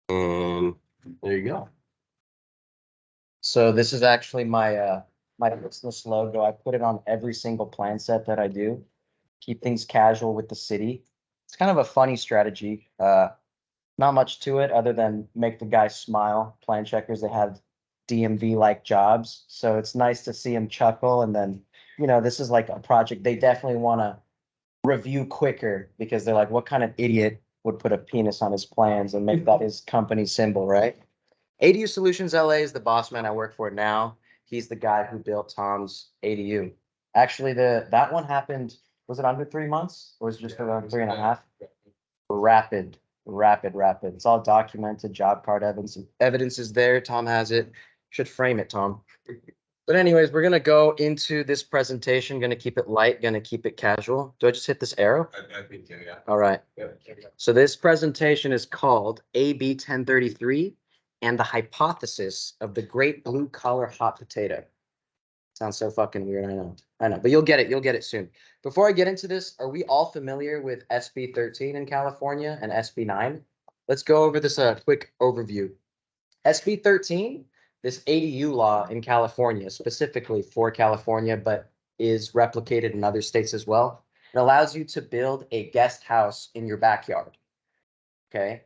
And there you go. So this is actually my my business logo. I put it on every single plan set that I do. Keep things casual with the city. It's kind of a funny strategy. Not much to it other than make the guys smile. Plan checkers, they have DMV like jobs. So it's nice to see them chuckle. And then, you know, this is like a project they definitely want to review quicker because they're like, what kind of idiot would put a penis on his plans and make that his company symbol, right? ADU Solutions LA is the boss man I work for now. He's the guy who built Tom's ADU. Actually, that one happened, was it under 3 months or was it just around 3.5? Rapid. It's all documented, job card evidence is there. Tom has it. Should frame it, Tom. But anyways, we're gonna go into this presentation, gonna keep it light, gonna keep it casual. Do I just hit this arrow? I think so, yeah. All right. Yeah. So this presentation is called AB 1033 and the hypothesis of the great blue collar hot potato. Sounds so fucking weird, I know, but you'll get it soon. Before I get into this, are we all familiar with SB 13 in California and SB 9? Let's go over this quick overview. SB 13, this ADU law in California, specifically for California, but is replicated in other states as well. It allows you to build a guest house in your backyard. Okay.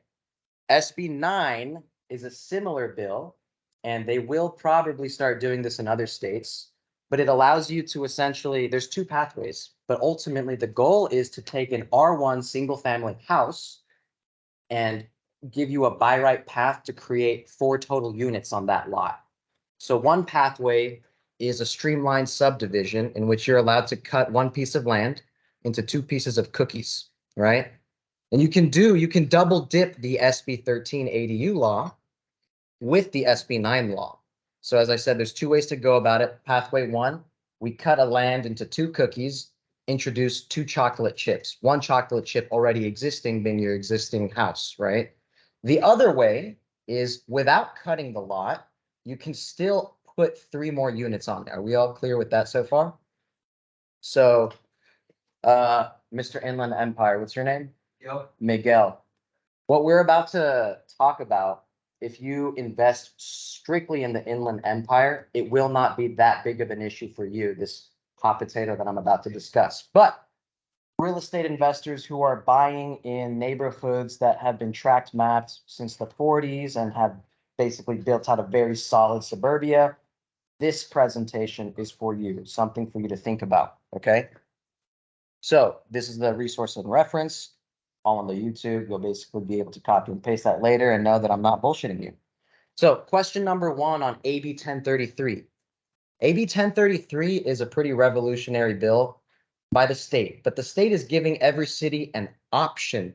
SB 9 is a similar bill, and they will probably start doing this in other states, but it allows you to essentially, there's two pathways, but ultimately the goal is to take an R1 single family house and give you a by right path to create 4 total units on that lot. So one pathway is a streamlined subdivision in which you're allowed to cut one piece of land into 2 pieces of cookies, right? And you can double dip the SB 13 ADU law with the SB 9 law. So as I said, there's 2 ways to go about it. Pathway 1, we cut a land into 2 cookies, introduce 2 chocolate chips, 1 chocolate chip already existing being your existing house, right? The other way is without cutting the lot, you can still put 3 more units on there. Are we all clear with that so far? So, Mr. Inland Empire, what's your name? Miguel. What we're about to talk about, if you invest strictly in the Inland Empire, it will not be that big of an issue for you, this hot potato that I'm about to discuss. But real estate investors who are buying in neighborhoods that have been tract mapped since the 40s and have basically built out a very solid suburbia, this presentation is for you, something for you to think about, okay? So this is the resource and reference. All on the YouTube. You'll basically be able to copy and paste that later and know that I'm not bullshitting you. So question number 1 on AB 1033. AB 1033 is a pretty revolutionary bill by the state, but the state is giving every city an option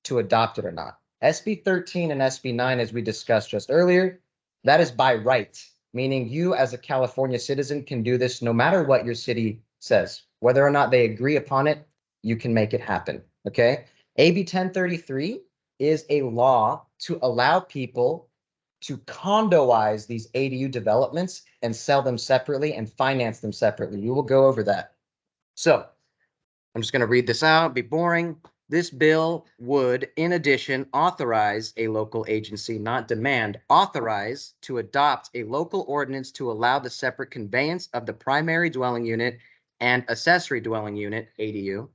to adopt it or not. SB 13 and SB 9, as we discussed just earlier, that is by right, meaning you as a California citizen can do this no matter what your city says. Whether or not they agree upon it, you can make it happen, okay? AB 1033 is a law to allow people to condoize these ADU developments and sell them separately and finance them separately. We will go over that. So I'm just going to read this out, be boring. This bill would, in addition, authorize a local agency, not demand, authorize to adopt a local ordinance to allow the separate conveyance of the primary dwelling unit and accessory dwelling unit, ADU,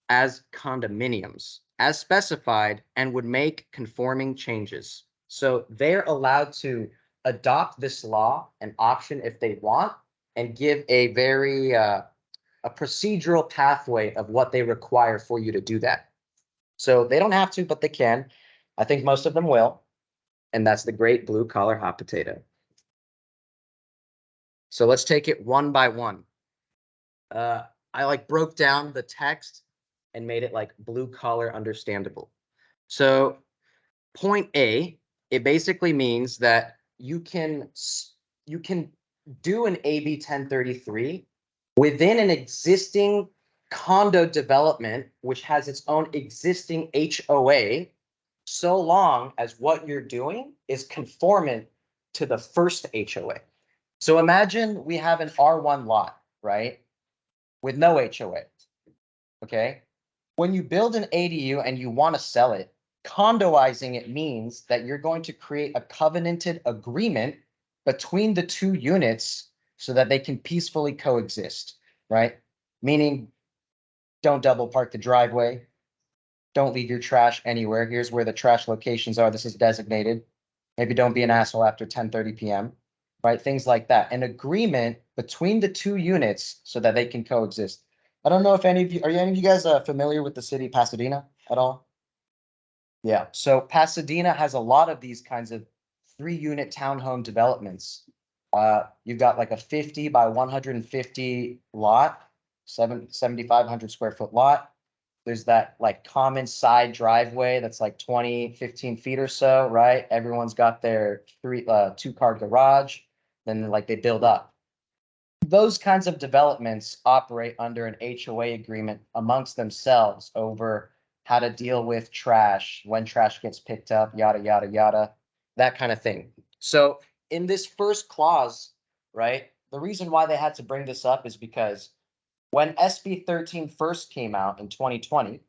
as condominiums, as specified, and would make conforming changes. So they're allowed to adopt this law, an option if they want, and give a very a procedural pathway of what they require for you to do that. So they don't have to, but they can. I think most of them will. And that's the great blue collar hot potato. So let's take it one by one. I broke down the text and made it like blue collar understandable. So point A, it basically means that you can do an AB 1033 within an existing condo development, which has its own existing HOA, so long as what you're doing is conformant to the first HOA. So imagine we have an R1 lot, right? With no HOA, okay? When you build an ADU and you want to sell it, Condoizing it means that you're going to create a covenanted agreement between the two units so that they can peacefully coexist, right? Meaning, don't double park the driveway. Don't leave your trash anywhere. Here's where the trash locations are. This is designated. Maybe don't be an asshole after 10:30 p.m., right? Things like that. An agreement between the two units so that they can coexist. I don't know if any of you, are any of you guys familiar with the city Pasadena at all? Yeah, so Pasadena has a lot of these kinds of 3-unit townhome developments. You've got like a 50 by 150 lot, 7,500 square foot lot. There's that like common side driveway that's like 20, 15 feet or so, right? Everyone's got their 2-car garage, then like they build up. Those kinds of developments operate under an HOA agreement amongst themselves over how to deal with trash, when trash gets picked up, yada, yada, yada, that kind of thing. So in this first clause, right, the reason why they had to bring this up is because when SB 13 first came out in 2020,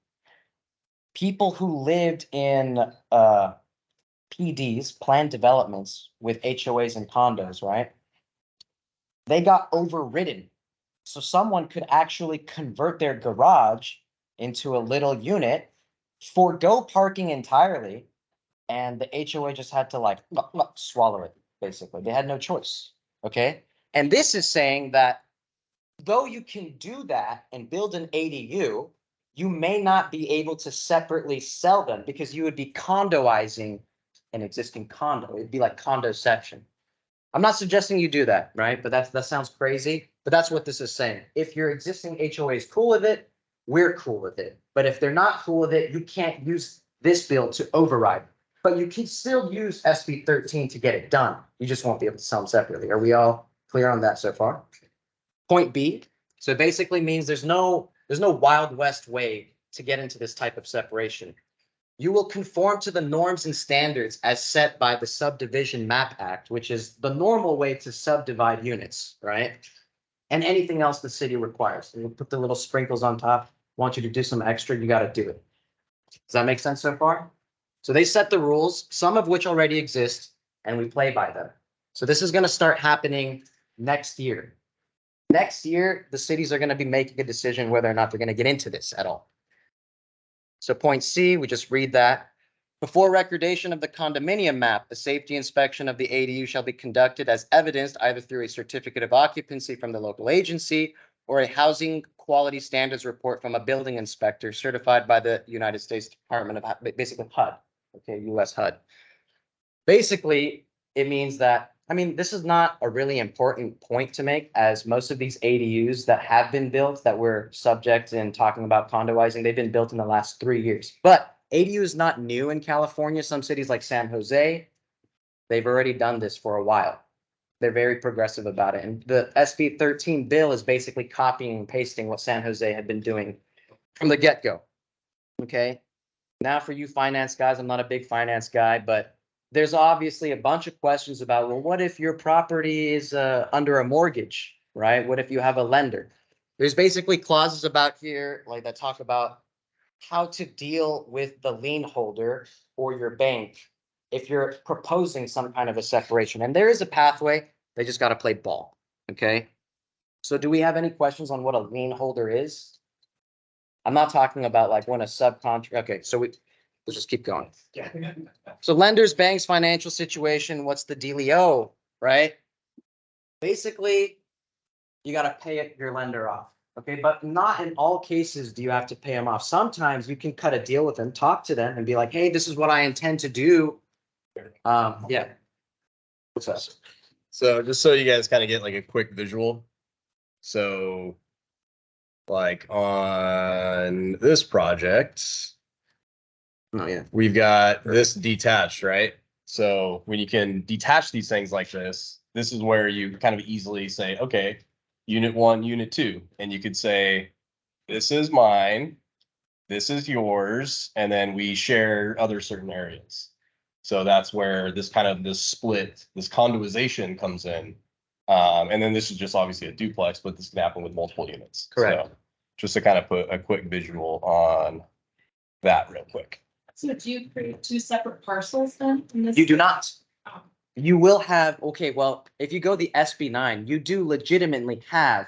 people who lived in PDs, planned developments with HOAs and condos, right, they got overridden. So someone could actually convert their garage into a little unit, forego parking entirely, and the HOA just had to like swallow it, basically. They had no choice, okay? And this is saying that though you can do that and build an ADU, you may not be able to separately sell them because you would be condoizing an existing condo. It'd be like condoception. I'm not suggesting you do that, right? But that sounds crazy. But that's what this is saying. If your existing HOA is cool with it, we're cool with it. But if they're not cool with it, you can't use this bill to override. But you can still use SB 13 to get it done. You just won't be able to sell them separately. Are we all clear on that so far? Point B. So it basically means there's no Wild West way to get into this type of separation. You will conform to the norms and standards as set by the Subdivision Map Act, which is the normal way to subdivide units, right? And anything else the city requires. And we'll put the little sprinkles on top. Want you to do some extra, you got to do it. Does that make sense so far? So they set the rules, some of which already exist, and we play by them. So this is going to start happening next year. Next year, the cities are going to be making a decision whether or not they're going to get into this at all. So point C, we just read that. Before recordation of the condominium map, the safety inspection of the ADU shall be conducted as evidenced either through a certificate of occupancy from the local agency or a housing quality standards report from a building inspector certified by the United States Department of, basically HUD, okay, US HUD. Basically, it means that, I mean, this is not a really important point to make, as most of these ADUs that have been built that were subject in talking about condoizing, they've been built in the last 3 years. But ADU is not new in California. Some cities like San Jose, they've already done this for a while. They're very progressive about it. And the SB 13 bill is basically copying and pasting what San Jose had been doing from the get-go. Okay. Now for you finance guys, I'm not a big finance guy, but there's obviously a bunch of questions about, well, what if your property is under a mortgage, right? What if you have a lender? There's basically clauses about here, like that talk about how to deal with the lien holder or your bank if you're proposing some kind of a separation. And there is a pathway. They just got to play ball. Okay. So do we have any questions on what a lien holder is? I'm not talking about like when a subcontract. Okay, so we'll just keep going. So lenders, banks, financial situation, what's the dealio, right? Basically, you got to pay your lender off. Okay, but not in all cases do you have to pay them off. Sometimes you can cut a deal with them, talk to them and be like, hey, this is what I intend to do. Yeah. What's up? So just so you guys kind of get like a quick visual. So like on this project, Oh, yeah. we've got this detached, right? So when you can detach these things like this, this is where you kind of easily say, okay, unit 1, unit 2. And you could say, this is mine, this is yours, and then we share other certain areas. So that's where this kind of this split, this condoization comes in. And then this is just obviously a duplex, but this can happen with multiple units. Correct. So just to kind of put a quick visual on that real quick. So do you create two separate parcels then? In this? You do not. Oh. You will have, okay, well, if you go the SB9, you do legitimately have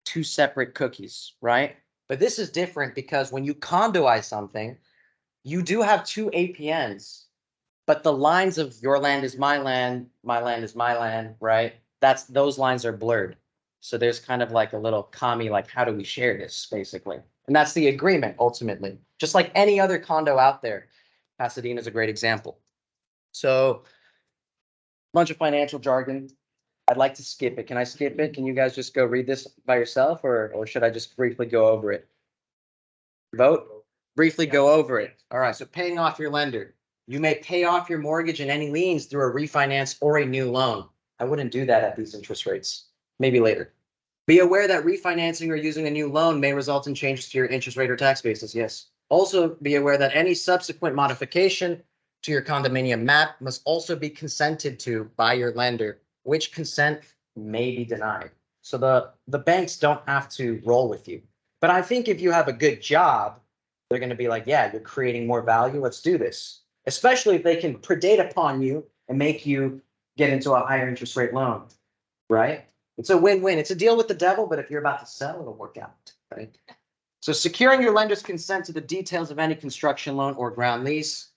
two separate cookies, right? But this is different because when you condoize something, you do have two APNs, but the lines of your land is my land is my land, right? Those lines are blurred. So there's kind of like a little commie, like, how do we share this, basically? And that's the agreement, ultimately. Just like any other condo out there. Pasadena is a great example. So, bunch of financial jargon. I'd like to skip it. Can I skip it? Can you guys just go read this by yourself, or should I just briefly go over it? Vote? Briefly go over it. All right, so paying off your lender. You may pay off your mortgage and any liens through a refinance or a new loan. I wouldn't do that at these interest rates. Maybe later. Be aware that refinancing or using a new loan may result in changes to your interest rate or tax basis. Yes. Also be aware that any subsequent modification to your condominium map must also be consented to by your lender, which consent may be denied. So the banks don't have to roll with you. But I think if you have a good job, they're going to be like, yeah, you're creating more value. Let's do this. Especially if they can predate upon you and make you get into a higher interest rate loan, right? It's a win-win. It's a deal with the devil, but if you're about to sell, it'll work out, right? So securing your lender's consent to the details of any construction loan or ground lease.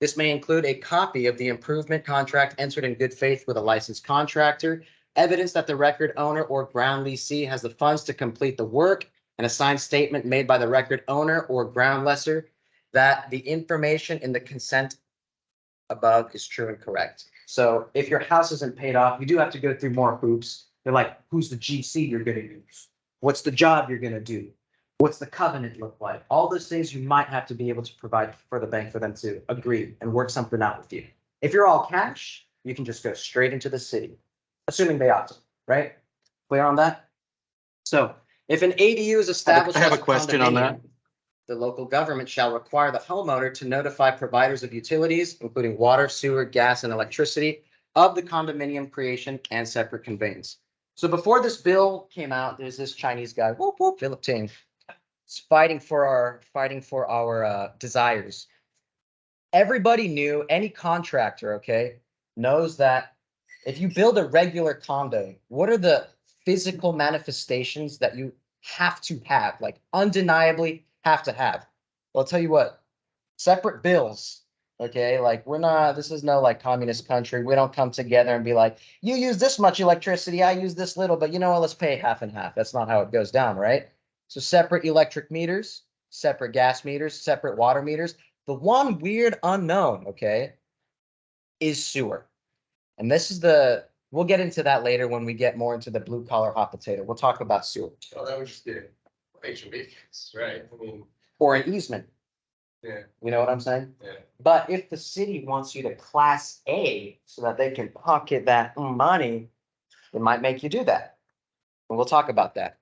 This may include a copy of the improvement contract entered in good faith with a licensed contractor, evidence that the record owner or ground leasee has the funds to complete the work, and a signed statement made by the record owner or ground lessor that the information in the consent above is true and correct. So if your house isn't paid off, you do have to go through more hoops. They're like, who's the GC you're going to use? What's the job you're going to do? What's the covenant look like? All those things you might have to be able to provide for the bank for them to agree and work something out with you. If you're all cash, you can just go straight into the city, assuming they opt, right? Clear on that? So if an ADU is established, I have as a question on that. condominium, the local government shall require the homeowner to notify providers of utilities, including water, sewer, gas, and electricity, of the condominium creation and separate conveyance. So before this bill came out, there's this Chinese guy, whoop, whoop, Philip Ting, fighting for our desires. Everybody knew, any contractor, okay, knows that if you build a regular condo, what are the physical manifestations that you have to have, like undeniably have to have? Well, I'll tell you what, separate bills. Okay, like this is no like communist country. We don't come together and be like, you use this much electricity, I use this little, but you know what, let's pay half and half. That's not how it goes down, right? So separate electric meters, separate gas meters, separate water meters. The one weird unknown, okay, is sewer. And this is we'll get into that later when we get more into the blue collar hot potato. We'll talk about sewer. Oh, that was just the HOA, right? I mean, Or an easement. yeah, You know what I'm saying? yeah. But if the city wants you to class A so that they can pocket that money, it might make you do that. And we'll talk about that.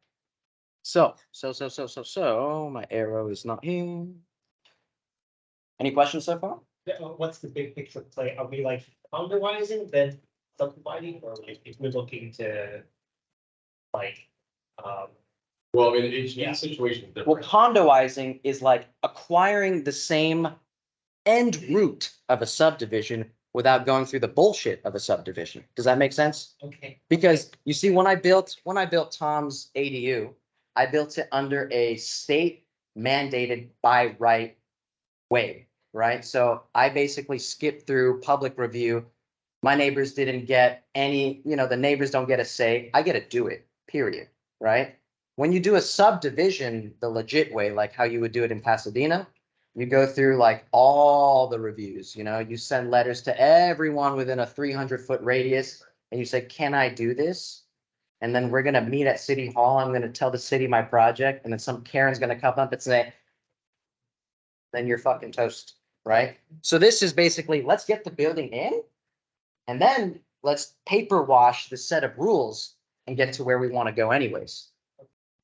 So, my arrow is not here. Any questions so far? What's the big picture play? Are we like undervising, then subdividing, or like if we're looking to like, Well, I mean, each Yeah. situation is Well, different. condoizing is like acquiring the same end route of a subdivision without going through the bullshit of a subdivision. Does that make sense? okay, Because you see, when I built Tom's ADU, I built it under a state mandated by right way, right? So I basically skipped through public review. My neighbors didn't get any, the neighbors don't get a say. I get to do it, period, right? When you do a subdivision the legit way, like how you would do it in Pasadena, you go through like all the reviews, you send letters to everyone within a 300-foot radius and you say, can I do this? And then we're going to meet at City Hall. I'm going to tell the city my project. And then some Karen's going to come up and say, then you're fucking toast, right? So this is basically, let's get the building in and then let's paper wash the set of rules and get to where we want to go anyways.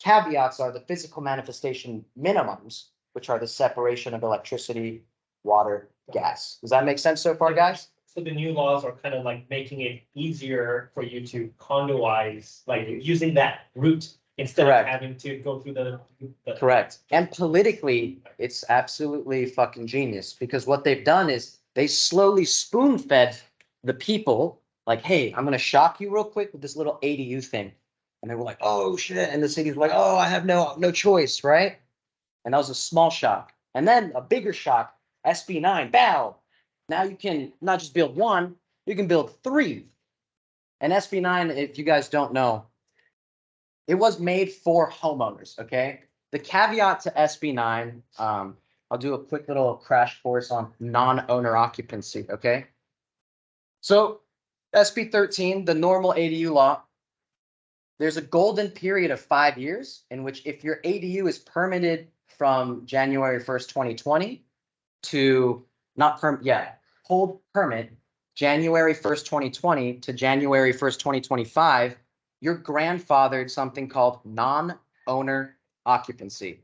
Caveats are the physical manifestation minimums, which are the separation of electricity, water, gas. Does that make sense so far, guys? so the new laws are kind of like making it easier for you to condoize, like using that route instead Correct. of having to go through the. Correct. And politically, it's absolutely fucking genius because what they've done is they slowly spoon fed the people like, hey, I'm going to shock you real quick with this little ADU thing. And they were like, oh shit. And the city's like, oh, I have no choice. Right. And that was a small shock. And then a bigger shock, SB9, bow. Now you can not just build one, you can build three. And SB9, if you guys don't know, it was made for homeowners, okay? The caveat to SB9, I'll do a quick little crash course on non-owner occupancy, okay? So SB 13, the normal ADU law, there's a golden period of 5 years in which if your ADU is permitted from January 1st, 2020 to hold permit January 1st, 2020 to January 1st, 2025, you're grandfathered something called non-owner occupancy,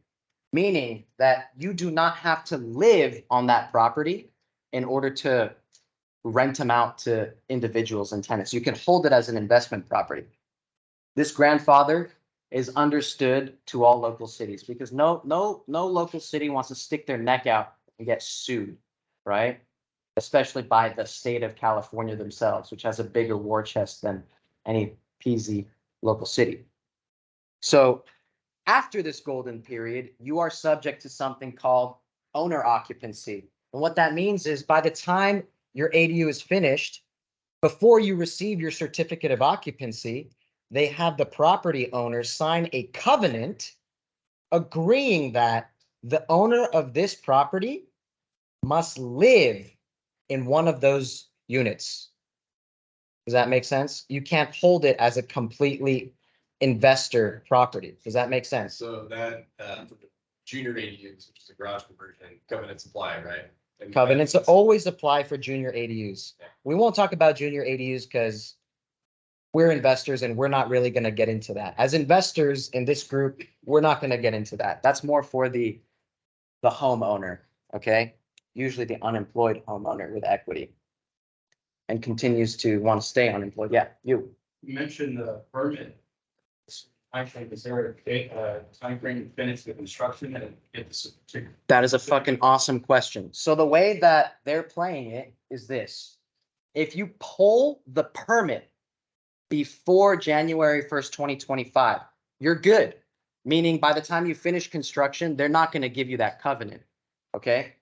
meaning that you do not have to live on that property in order to rent them out to individuals and tenants. You can hold it as an investment property. This grandfather is understood to all local cities because no local city wants to stick their neck out and get sued, right? Especially by the state of California themselves, which has a bigger war chest than any peasy local city. So after this golden period, you are subject to something called owner occupancy. And what that means is by the time your ADU is finished, before you receive your certificate of occupancy, they have the property owner sign a covenant agreeing that the owner of this property must live in one of those units. Does that make sense? You can't hold it as a completely investor property. Does that make sense? So that, for the junior ADUs, which is a garage conversion, covenants apply, right? And Covenants that's- always apply for junior ADUs. Yeah. We won't talk about junior ADUs because we're investors and we're not really going to get into that. As investors in this group, we're not going to get into that. That's more for the homeowner, okay? Usually the unemployed homeowner with equity and continues to want to stay unemployed. Yeah, you. You mentioned the permit. Actually, is there a time frame to finish the construction and get this particular? That is a fucking awesome question. So the way that they're playing it is this. If you pull the permit before January 1st, 2025, you're good. Meaning by the time you finish construction, they're not going to give you that covenant. Okay.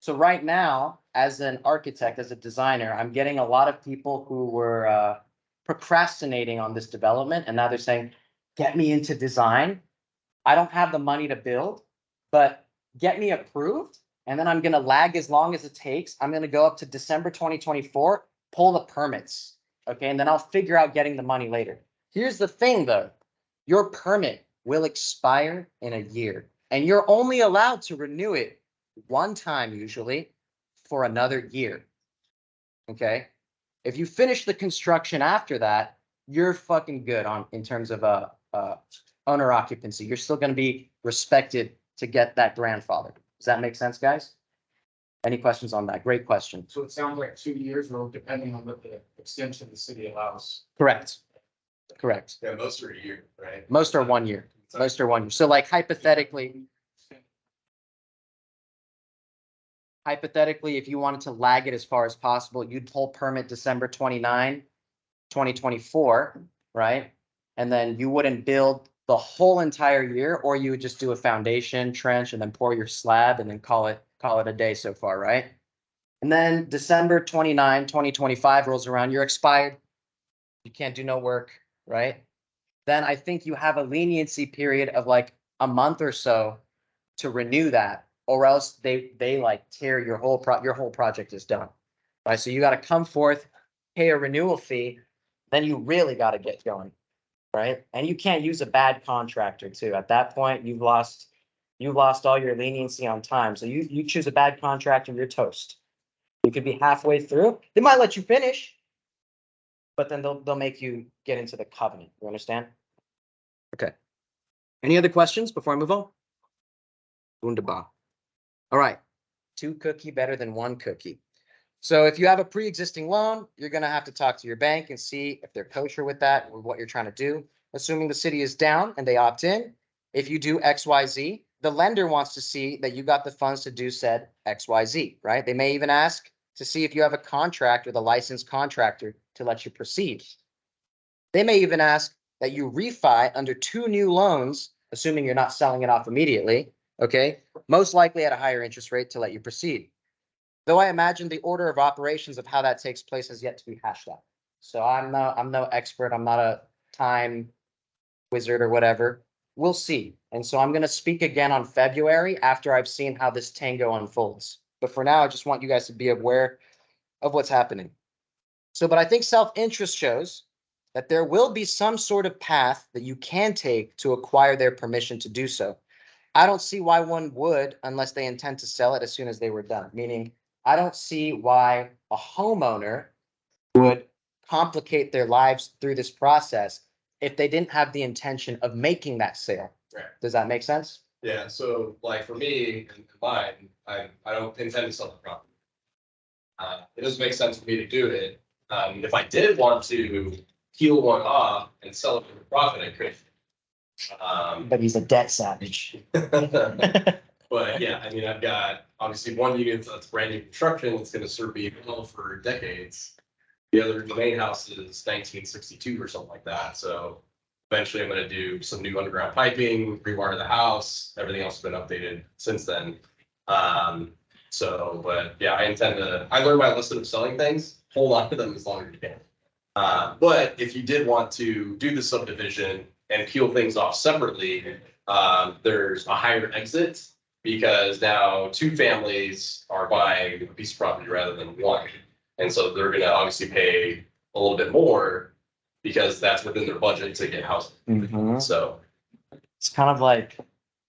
So right now, as an architect, as a designer, I'm getting a lot of people who were procrastinating on this development. And now they're saying, get me into design. I don't have the money to build, but get me approved. And then I'm going to lag as long as it takes. I'm going to go up to December 2024, pull the permits. Okay. And then I'll figure out getting the money later. Here's the thing though, your permit will expire in a year and you're only allowed to renew it one time usually for another year. Okay. If you finish the construction after that, you're fucking good on in terms of owner occupancy. You're still going to be respected to get that grandfather. Does that make sense, guys? Any questions on that? Great question. So it sounds like 2 years, or depending on what the extension the city allows. Correct. Correct. Yeah, most are a year, right? Most are 1 year. Most are 1 year. So like hypothetically, if you wanted to lag it as far as possible, you'd pull permit December 29, 2024, right? And then you wouldn't build the whole entire year, or you would just do a foundation trench and then pour your slab and then call it a day so far, right? And then December 29, 2025 rolls around, you're expired. You can't do no work, right? Then I think you have a leniency period of like a month or so to renew that, or else they like tear your whole project is done, right? So you got to come forth, pay a renewal fee, then you really got to get going, right? And you can't use a bad contractor too. At that point, you've lost all your leniency on time. So you choose a bad contractor, you're toast. You could be halfway through. They might let you finish, but then they'll make you get into the covenant. You understand? Okay. Any other questions before I move on? Wunderbar. All right. 2 cookie better than 1 cookie. So if you have a pre-existing loan, you're going to have to talk to your bank and see if they're kosher with that or what you're trying to do. assuming the city is down and they opt in, if you do XYZ, the lender wants to see that you got the funds to do said XYZ, right? They may even ask to see if you have a contract with a licensed contractor to let you proceed. They may even ask that you refi under 2 new loans, assuming you're not selling it off immediately, okay? Most likely at a higher interest rate to let you proceed. Though I imagine the order of operations of how that takes place has yet to be hashed out. So I'm no expert. I'm not a time wizard or whatever. We'll see. And so I'm going to speak again on February after I've seen how this tango unfolds. But for now, I just want you guys to be aware of what's happening. So, but I think self-interest shows that there will be some sort of path that you can take to acquire their permission to do so. I don't see why one would unless they intend to sell it as soon as they were done. Meaning, I don't see why a homeowner would complicate their lives through this process if they didn't have the intention of making that sale. Right. Does that make sense? Yeah, so like for me and mine, I don't intend to sell the property. It doesn't make sense for me to do it. If I did want to peel one off and sell it for a profit, I could. But he's a debt savage. But yeah, I mean, I've got obviously one unit that's brand new construction. It's going to serve me well for decades. The main house is 1962 or something like that. So eventually I'm going to do some new underground piping, rewire the house. Everything else has been updated since then. But yeah, I learned my lesson of selling things, hold on to them as long as you can. But if you did want to do the subdivision and peel things off separately, there's a higher exit because now 2 families are buying a piece of property rather than 1. And so they're gonna obviously pay a little bit more because that's within their budget to get housing. Mhm. So It's kind of like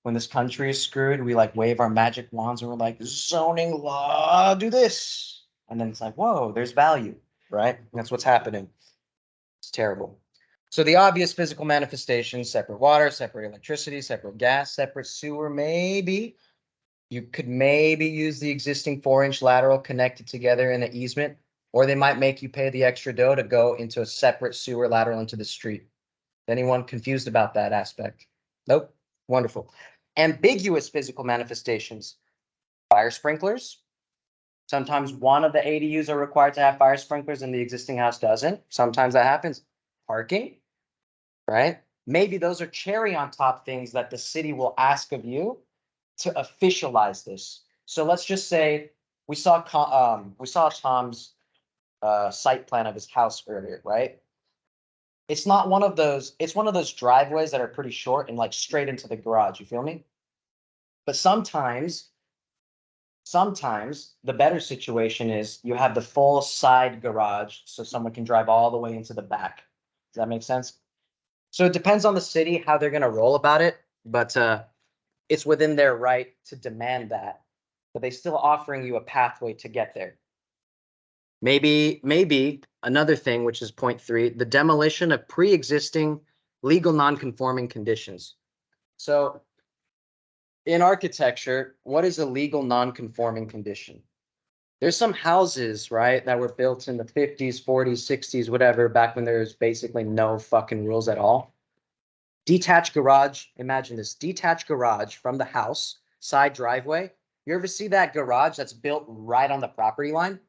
when this country is screwed, we like wave our magic wands and we're like, zoning law, do this. And then it's like, whoa, there's value, right? And that's what's happening. It's terrible. So the obvious physical manifestations, separate water, separate electricity, separate gas, separate sewer, maybe. You could maybe use the existing 4-inch lateral connected together in an easement, or they might make you pay the extra dough to go into a separate sewer lateral into the street. Anyone confused about that aspect? Nope. Wonderful. Ambiguous physical manifestations. Fire sprinklers. Sometimes one of the ADUs are required to have fire sprinklers and the existing house doesn't. Sometimes that happens. Parking, right? Maybe those are cherry on top things that the city will ask of you to officialize this. So let's just say we saw Tom's site plan of his house earlier, right? It's not one of those, it's one of those driveways that are pretty short and like straight into the garage, you feel me? But sometimes the better situation is you have the full side garage so someone can drive all the way into the back. Does that make sense? So it depends on the city how they're gonna roll about it, but it's within their right to demand that, but they still offering you a pathway to get there. Maybe another thing, which is point 3, the demolition of pre-existing legal non-conforming conditions. So in architecture, what is a legal non-conforming condition? There's some houses, right, that were built in the 50s, 40s, 60s, whatever, back when there's basically no fucking rules at all. Detached garage, imagine this, detached garage from the house, side driveway. You ever see that garage that's built right on the property line?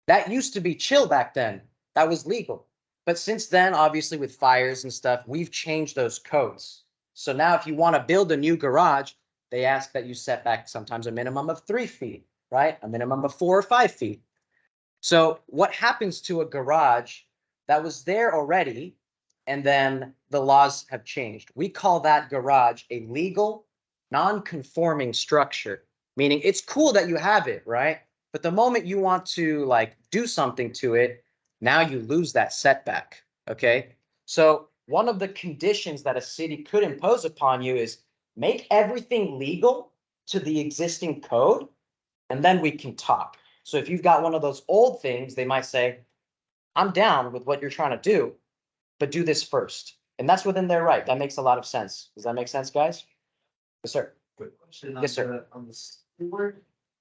That used to be chill back then. That was legal. But since then, obviously with fires and stuff, we've changed those codes. So now if you want to build a new garage, they ask that you set back sometimes a minimum of 3 feet, right? A minimum of 4 or 5 feet. So what happens to a garage that was there already and then the laws have changed? We call that garage a legal non-conforming structure, meaning it's cool that you have it, right? But the moment you want to like do something to it, now you lose that setback, okay? So one of the conditions that a city could impose upon you is make everything legal to the existing code, and then we can talk. So if you've got one of those old things, they might say, I'm down with what you're trying to do, but do this first. And that's within their right. That makes a lot of sense. Does that make sense, guys? Yes, sir. Quick question. Yes, sir. On the sewer,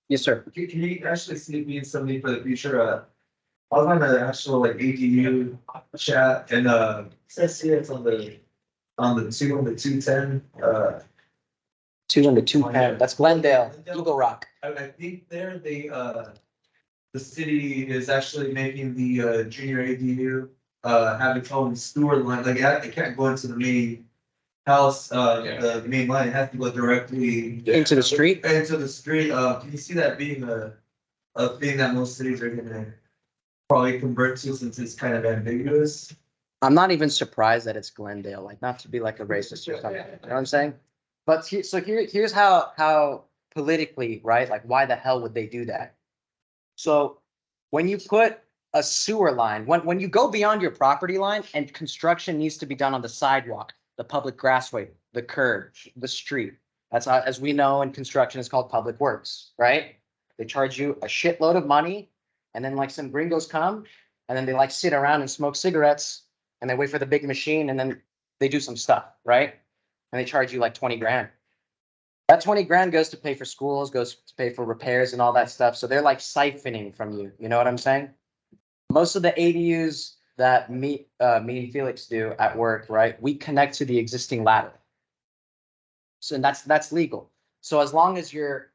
Yes, sir. can you actually see me and somebody for the future, I was on the actual like ADU chat and it says here it's on the 210. 2 and the 210. That's Glendale, Eagle Rock. I think there the city is actually making the junior ADU have its own sewer line. Like it can't go into the main house, the main line. It has to go directly Into the street? into the street. Can you see that being a thing that most cities are gonna probably convert to since it's kind of ambiguous? I'm not even surprised that it's Glendale, like not to be like a racist or something. You know what I'm saying? But here's how politically, right? Like why the hell would they do that? So when you put a sewer line, when you go beyond your property line and construction needs to be done on the sidewalk, the public grassway, the curb, the street. That's how, as we know in construction, is called public works, right? They charge you a shitload of money, and then like some gringos come, and then they like sit around and smoke cigarettes, and they wait for the big machine, and then they do some stuff, right? And they charge you like 20 grand. That 20 grand goes to pay for schools, goes to pay for repairs and all that stuff. So they're like siphoning from you. You know what I'm saying? Most of the ADUs that me and Felix do at work, right? We connect to the existing ladder. So that's legal. So as long as you're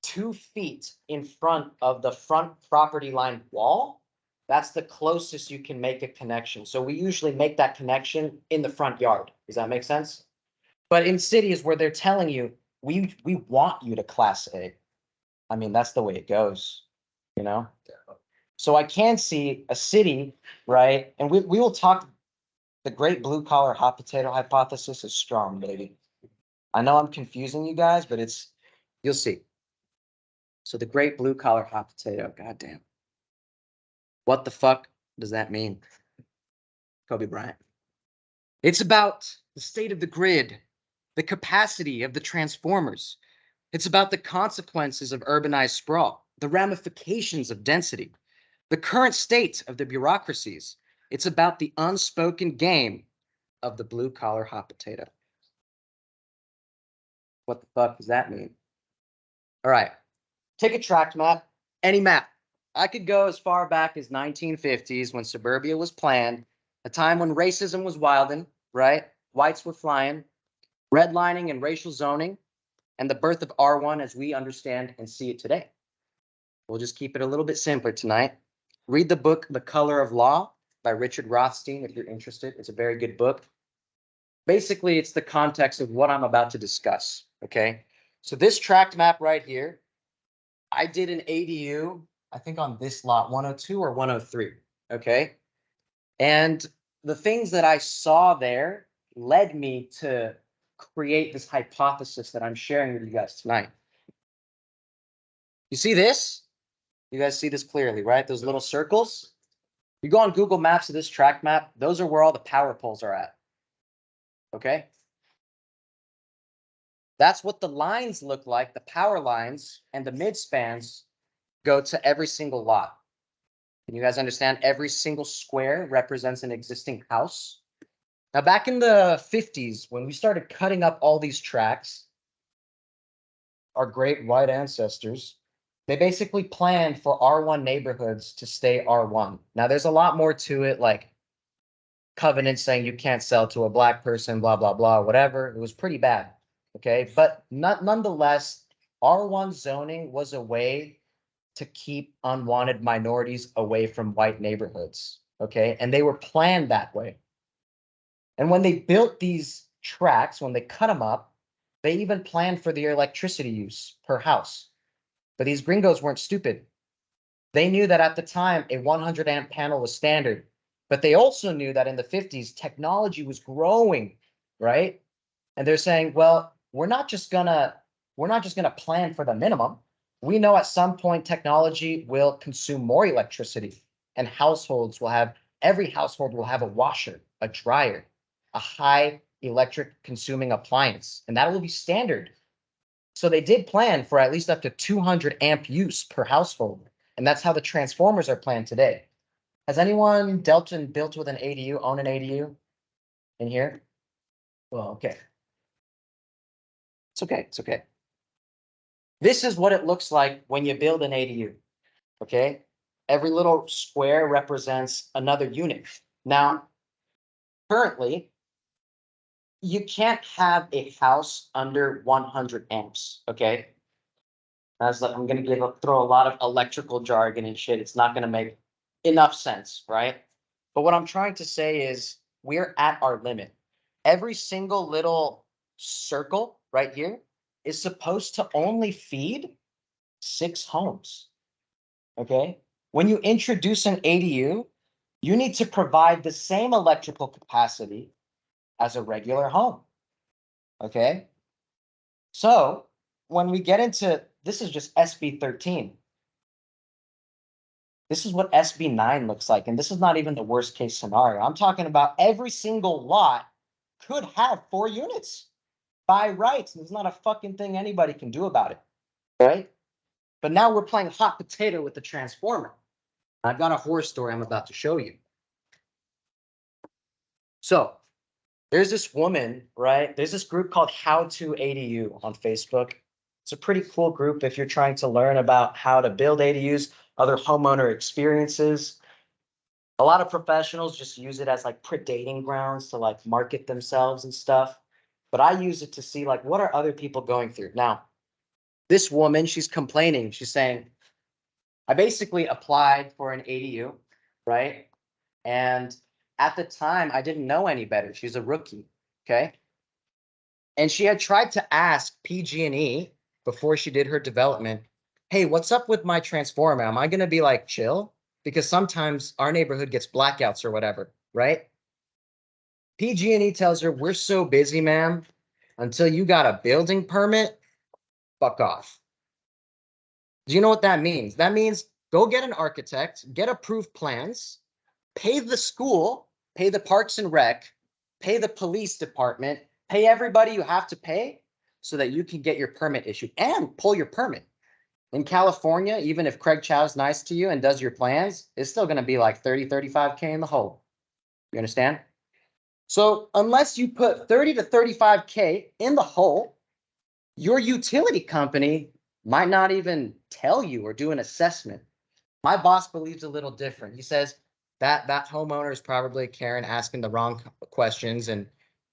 2 feet in front of the front property line wall, that's the closest you can make a connection. So we usually make that connection in the front yard. Does that make sense? But in cities where they're telling you, we want you to class A. I mean, that's the way it goes, you know? So I can see a city, right? And we will talk, the great blue collar hot potato hypothesis is strong, baby. I know I'm confusing you guys, but you'll see. So the great blue collar hot potato, goddamn. What the fuck does that mean? Kobe Bryant. It's about the state of the grid, the capacity of the transformers. It's about the consequences of urbanized sprawl, the ramifications of density, the current state of the bureaucracies. It's about the unspoken game of the blue collar hot potato. What the fuck does that mean? All right, take a tract map, any map. I could go as far back as 1950s when suburbia was planned, a time when racism was wilding, right? Whites were flying, redlining and racial zoning, and the birth of R1 as we understand and see it today. We'll just keep it a little bit simpler tonight. Read the book, The Color of Law by Richard Rothstein, if you're interested. It's a very good book. Basically, it's the context of what I'm about to discuss, okay? So this tract map right here, I did an ADU, I think on this lot, 102 or 103, okay? And the things that I saw there led me to create this hypothesis that I'm sharing with you guys tonight. You see this? You guys see this clearly, right? Those little circles. You go on Google Maps to this tract map, those are where all the power poles are at. Okay? That's what the lines look like, the power lines and the mid spans go to every single lot. Can you guys understand? Every single square represents an existing house. Now, back in the 50s, when we started cutting up all these tracts, our great white ancestors, they basically planned for R1 neighborhoods to stay R1. Now, there's a lot more to it, like covenants saying you can't sell to a black person, blah, blah, blah, whatever. It was pretty bad, okay? But nonetheless, R1 zoning was a way to keep unwanted minorities away from white neighborhoods, okay? And they were planned that way. And when they built these tracts, when they cut them up, they even planned for their electricity use per house. But these gringos weren't stupid. They knew that at the time, a 100 amp panel was standard. But they also knew that in the 50s, technology was growing, right? And they're saying, well, we're not just gonna plan for the minimum. We know at some point technology will consume more electricity, and every household will have a washer, a dryer, a high electric consuming appliance, and that will be standard. So they did plan for at least up to 200 amp use per household. And that's how the transformers are planned today. Has anyone built with an ADU, own an ADU in here? Well, okay. It's okay, it's okay. This is what it looks like when you build an ADU, okay? Every little square represents another unit. Now, currently, you can't have a house under 100 amps, okay? I'm gonna throw a lot of electrical jargon and shit. It's not gonna make enough sense, right? But what I'm trying to say is we're at our limit. Every single little circle right here is supposed to only feed 6 homes. Okay? When you introduce an ADU, you need to provide the same electrical capacity as a regular home. Okay? So when we get into this is just SB 13. This is what SB 9 looks like. And this is not even the worst case scenario. I'm talking about every single lot could have 4 units by rights. There's not a fucking thing anybody can do about it. Right? But now we're playing hot potato with the transformer. I've got a horror story I'm about to show you. So there's this woman, right? There's this group called How to ADU on Facebook. It's a pretty cool group if you're trying to learn about how to build ADUs, other homeowner experiences. A lot of professionals just use it as like predating grounds to like market themselves and stuff. But I use it to see like what are other people going through. Now, this woman, she's complaining. She's saying, I basically applied for an ADU, right? And at the time, I didn't know any better. She's a rookie, okay? And she had tried to ask PG&E before she did her development, hey, what's up with my transformer? Am I going to be like chill? Because sometimes our neighborhood gets blackouts or whatever, right? PG&E tells her, we're so busy, ma'am. Until you got a building permit, fuck off. Do you know what that means? That means go get an architect, get approved plans, pay the school, pay the Parks and Rec, pay the police department, pay everybody you have to pay so that you can get your permit issued and pull your permit. In California, even if Craig Chow's nice to you and does your plans, it's still going to be like 30, 35K in the hole. You understand? So unless you put 30 to 35K in the hole, your utility company might not even tell you or do an assessment. My boss believes a little different. He says that homeowner is probably Karen asking the wrong questions. And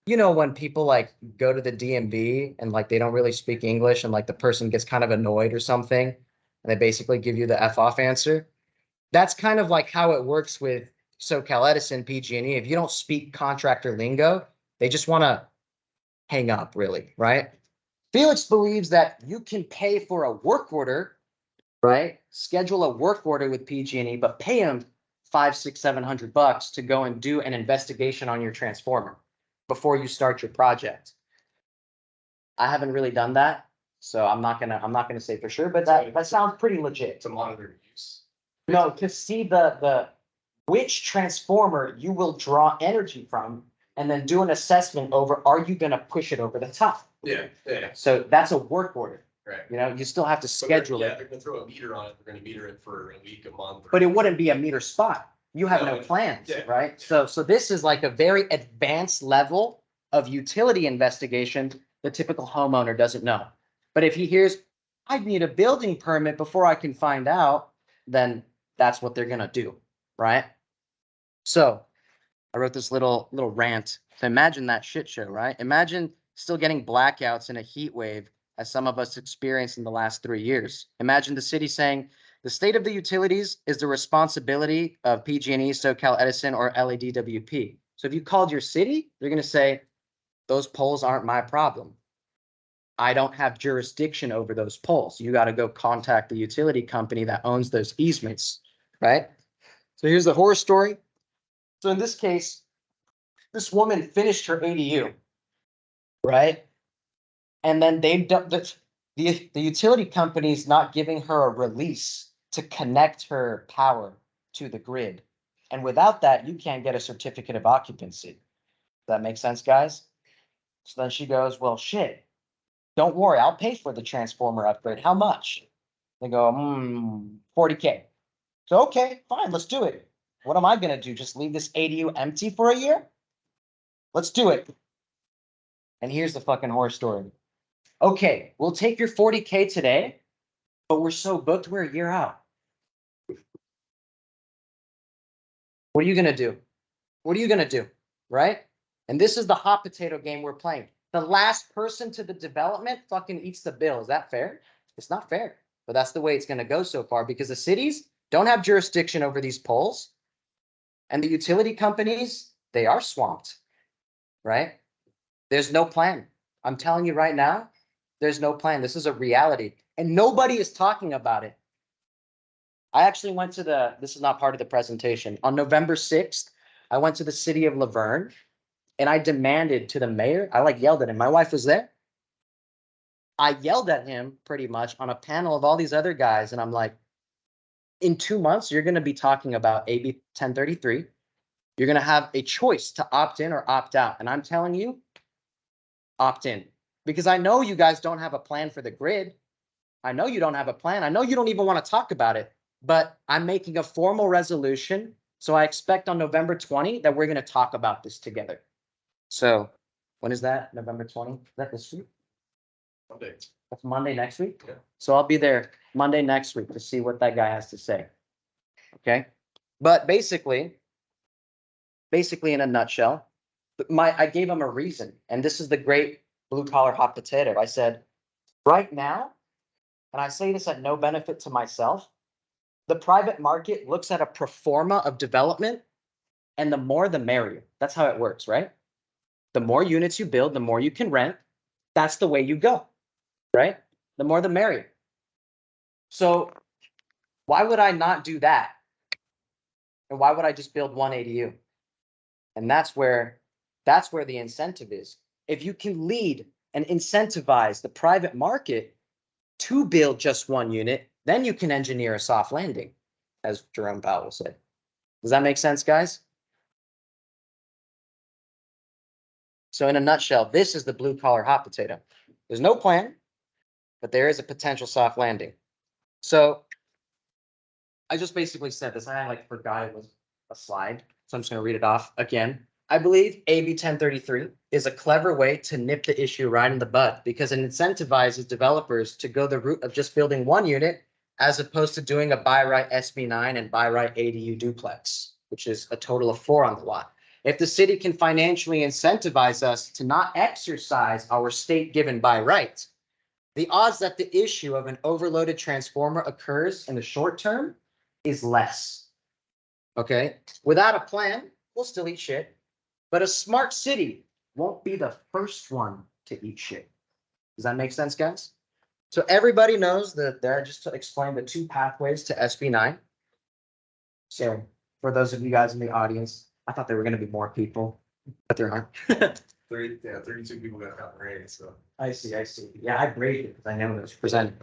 you know, when people like go to the DMV and like they don't really speak English and like the person gets kind of annoyed or something, and they basically give you the F off answer. That's kind of like how it works with SoCal Edison, PG&E. If you don't speak contractor lingo, they just want to hang up, really, right? Felix believes that you can pay for a work order, right? Schedule a work order with PG&E, but pay them $500, $600, $700 to go and do an investigation on your transformer before you start your project. I haven't really done that, so I'm not gonna say for sure, but that sounds pretty legit. To monitor use. No, to see the which transformer you will draw energy from, and then do an assessment over, are you gonna push it over the top? Yeah. So that's a work order. Right. You know, you still have to schedule Yeah, it, they're gonna throw a meter on it. They're gonna meter it for a week, a month. but it wouldn't be a meter spot. You have no No, plans, yeah. right? So this is like a very advanced level of utility investigation the typical homeowner doesn't know. But if he hears, I need a building permit before I can find out, then that's what they're gonna do, right? So I wrote this little rant. So imagine that shit show, right? Imagine still getting blackouts in a heat wave as some of us experienced in the last 3 years. Imagine the city saying, the state of the utilities is the responsibility of PG&E, SoCal Edison, or LADWP. So if you called your city, they're going to say, those poles aren't my problem. I don't have jurisdiction over those poles. You got to go contact the utility company that owns those easements, right? So here's the horror story. So in this case, this woman finished her ADU, right? And then the utility company's not giving her a release to connect her power to the grid. And without that, you can't get a certificate of occupancy. Does that make sense, guys? So then she goes, well, shit, don't worry, I'll pay for the transformer upgrade. How much? They go, 40K. So, okay, fine, let's do it. What am I going to do? Just leave this ADU empty for a year? Let's do it. And here's the fucking horror story. Okay, we'll take your 40K today, but we're so booked, we're a year out. What are you gonna do? What are you gonna do? Right? And this is the hot potato game we're playing. The last person to the development fucking eats the bill. Is that fair? It's not fair. But that's the way it's gonna go so far because the cities don't have jurisdiction over these polls. And the utility companies, they are swamped. Right? There's no plan. I'm telling you right now, there's no plan. This is a reality. And nobody is talking about it. I actually went to this is not part of the presentation. On November 6th, I went to the city of Laverne and I demanded to the mayor, I like yelled at him. My wife was there. I yelled at him pretty much on a panel of all these other guys. And I'm like, in 2 months, you're going to be talking about AB 1033. You're going to have a choice to opt in or opt out. And I'm telling you, opt in. Because I know you guys don't have a plan for the grid. I know you don't have a plan. I know you don't even want to talk about it. But I'm making a formal resolution. So I expect on November 20 that we're going to talk about this together. So when is that? November 20? Is that this week? Monday. That's Monday next week? Yeah. So I'll be there Monday next week to see what that guy has to say. Okay? But basically in a nutshell, I gave him a reason. And this is the great blue collar hot potato. I said, right now, and I say this at no benefit to myself, the private market looks at a pro forma of development, and the more the merrier. That's how it works, right? The more units you build, the more you can rent. That's the way you go, right? The more the merrier. So why would I not do that? And why would I just build one ADU? And that's where the incentive is. If you can lead and incentivize the private market to build just one unit, then you can engineer a soft landing, as Jerome Powell said. Does that make sense, guys? So in a nutshell, this is the blue collar hot potato. There's no plan, but there is a potential soft landing. So I just basically said this. I forgot it was a slide, so I'm just going to read it off again. I believe AB 1033 is a clever way to nip the issue right in the bud because it incentivizes developers to go the route of just building one unit as opposed to doing a by right SB9 and by right ADU duplex, which is a total of 4 on the lot. If the city can financially incentivize us to not exercise our state given by right, the odds that the issue of an overloaded transformer occurs in the short term is less. Okay? Without a plan, we'll still eat shit. But a smart city won't be the first one to eat shit. Does that make sense, guys? So everybody knows that there, just to explain the 2 pathways to SB9. So for those of you guys in the audience, I thought there were going to be more people, but there aren't. 32 people got out raised. So I see. Yeah, I graded it because I know it was presented.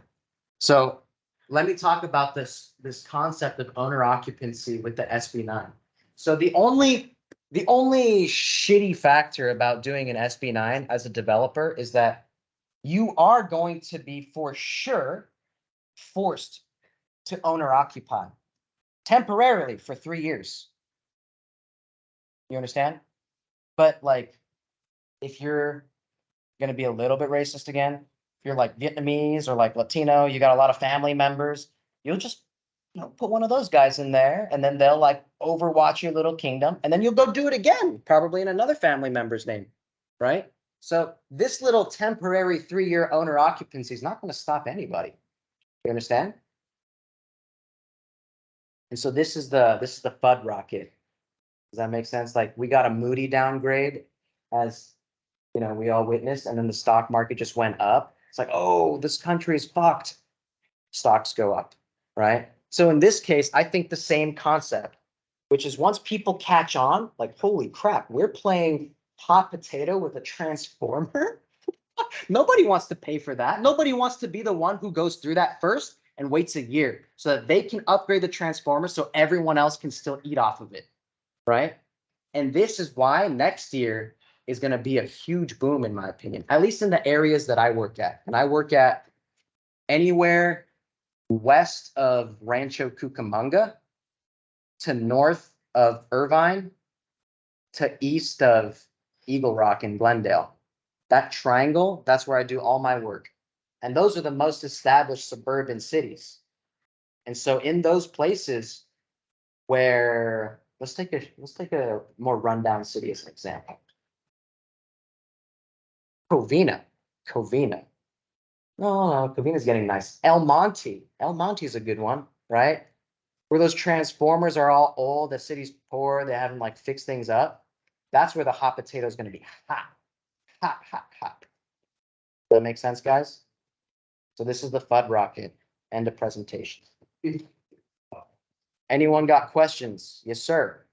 So let me talk about this concept of owner occupancy with the SB9. So the only shitty factor about doing an SB9 as a developer is that you are going to be for sure forced to owner occupy temporarily for 3 years. You understand? But like, if you're going to be a little bit racist again, if you're like Vietnamese or like Latino, you got a lot of family members, you'll just put one of those guys in there and then they'll like overwatch your little kingdom and then you'll go do it again, probably in another family member's name, right? So this little temporary 3-year owner occupancy is not going to stop anybody. You understand? And so this is the FUD rocket. Does that make sense? Like we got a Moody downgrade as we all witnessed, and then the stock market just went up. It's like, oh, this country is fucked. Stocks go up, right? So in this case, I think the same concept, which is once people catch on, like, holy crap, we're playing hot potato with a transformer. Nobody wants to pay for that. Nobody wants to be the one who goes through that first and waits a year so that they can upgrade the transformer so everyone else can still eat off of it, right? And this is why next year is going to be a huge boom, in my opinion, at least in the areas that I work at. And I work at anywhere west of Rancho Cucamonga to north of Irvine to east of Eagle Rock in Glendale. That triangle, that's where I do all my work. And those are the most established suburban cities. And so in those places where let's take a more rundown city as an example. Covina. No, Covina's getting nice. El Monte is a good one, right? Where those transformers are all old, the city's poor, they haven't like fixed things up. That's where the hot potato is going to be hot. Does that make sense, guys? So this is the FUD rocket. End of presentation. Anyone got questions? Yes, sir.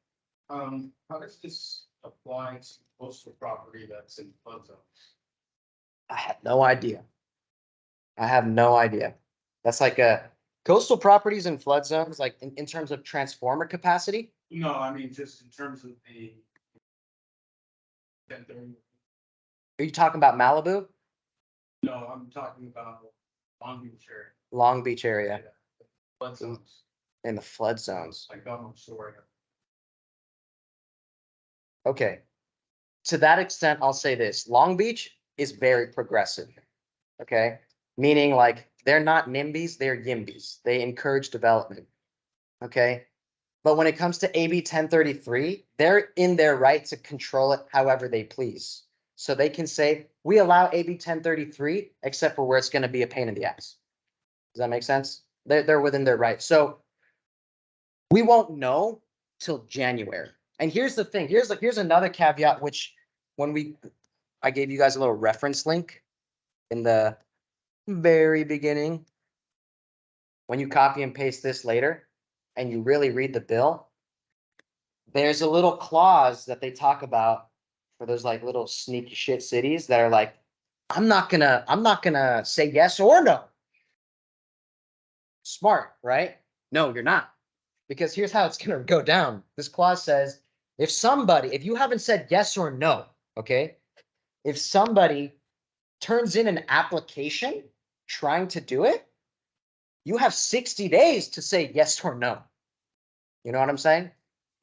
How does this apply to coastal property that's in flood zone? I have no idea. That's like a coastal properties and flood zones, like in terms of transformer capacity. No, I mean, just in terms of the. 1030. Are you talking about Malibu? No, I'm talking about Long Beach area. Long Beach area Flood zones, in the flood zones. like Belmont Story. Okay. To that extent, I'll say this. Long Beach is very progressive. Okay. Meaning like they're not NIMBYs, they're YIMBYs. They encourage development. Okay. But when it comes to AB 1033, they're in their right to control it however they please. So they can say, we allow AB 1033, except for where it's going to be a pain in the ass. Does that make sense? They're within their right. So we won't know till January. And here's the thing. Here's another caveat, which I gave you guys a little reference link in the very beginning. When you copy and paste this later and you really read the bill, there's a little clause that they talk about for those like little sneaky shit cities that are like, I'm not gonna say yes or no. Smart, right? No, you're not. Because here's how it's gonna go down. This clause says, if you haven't said yes or no, okay, if somebody turns in an application trying to do it, you have 60 days to say yes or no. You know what I'm saying?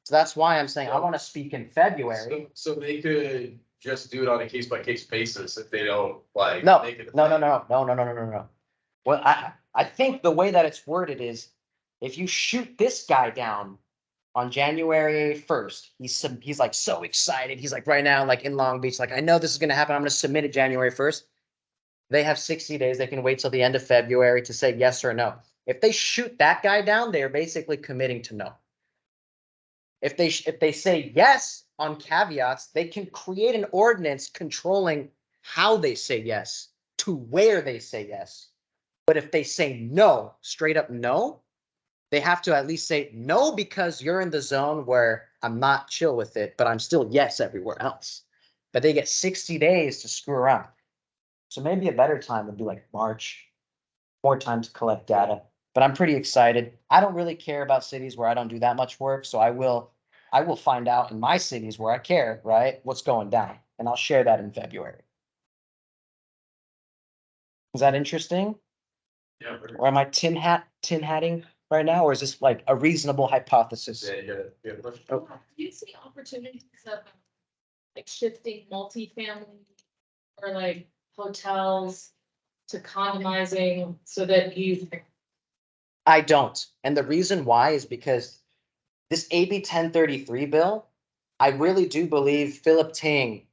So that's why I'm saying I want to speak in February. So they could just do it on a case by case basis if they don't like. No, make it a no. thing. Well, I think the way that it's worded is if you shoot this guy down on January 1st, he's like so excited. He's like right now, like in Long Beach, like I know this is gonna happen. I'm gonna submit it January 1st. They have 60 days. They can wait till the end of February to say yes or no. If they shoot that guy down, they are basically committing to no. If they say yes on caveats, they can create an ordinance controlling how they say yes to where they say yes. But if they say no, straight up no, they have to at least say no because you're in the zone where I'm not chill with it, but I'm still yes everywhere else. But they get 60 days to screw around. So maybe a better time would be like March, more time to collect data. But I'm pretty excited. I don't really care about cities where I don't do that much work, so I will find out in my cities where I care, right, what's going down, and I'll share that in February. Is that interesting? Yeah. Or am I tin hatting right now, or is this like a reasonable hypothesis? Yeah, you got a question? Oh. Do you see opportunities of like shifting multifamily or like hotels to condomizing so that you? I don't. And the reason why is because this AB 1033 bill, I really do believe Philip Ting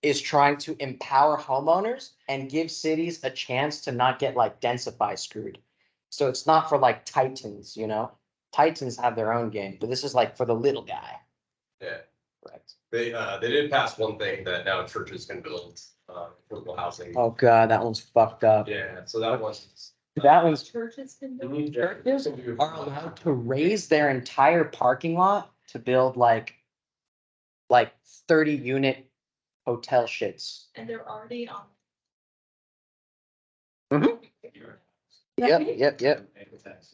is trying to empower homeowners and give cities a chance to not get like densify screwed. So it's not for like titans, you know? Titans have their own game, but this is like for the little guy. Yeah. Right. They did pass one thing that now churches can build affordable housing. Oh god, that one's fucked up. Yeah, so that one's. That one's Churches can do. churches are allowed to raise their entire parking lot to build like 30 unit hotel shits. And they're already on. Mhm. Yep.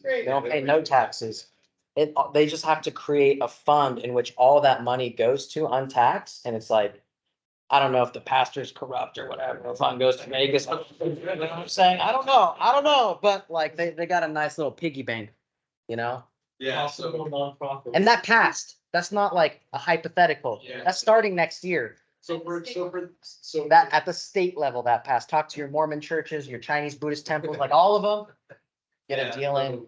They don't pay no taxes. They just have to create a fund in which all that money goes to untaxed, and it's like, I don't know if the pastor's corrupt or whatever, the fund goes to Vegas. You know what I'm saying? I don't know, but like they got a nice little piggy bank, you know? Yeah, so. Nonprofit. And that passed. That's not like a hypothetical. Yeah. That's starting next year. So That at the state level that passed. Talk to your Mormon churches, your Chinese Buddhist temples, like all of them. Get a deal in.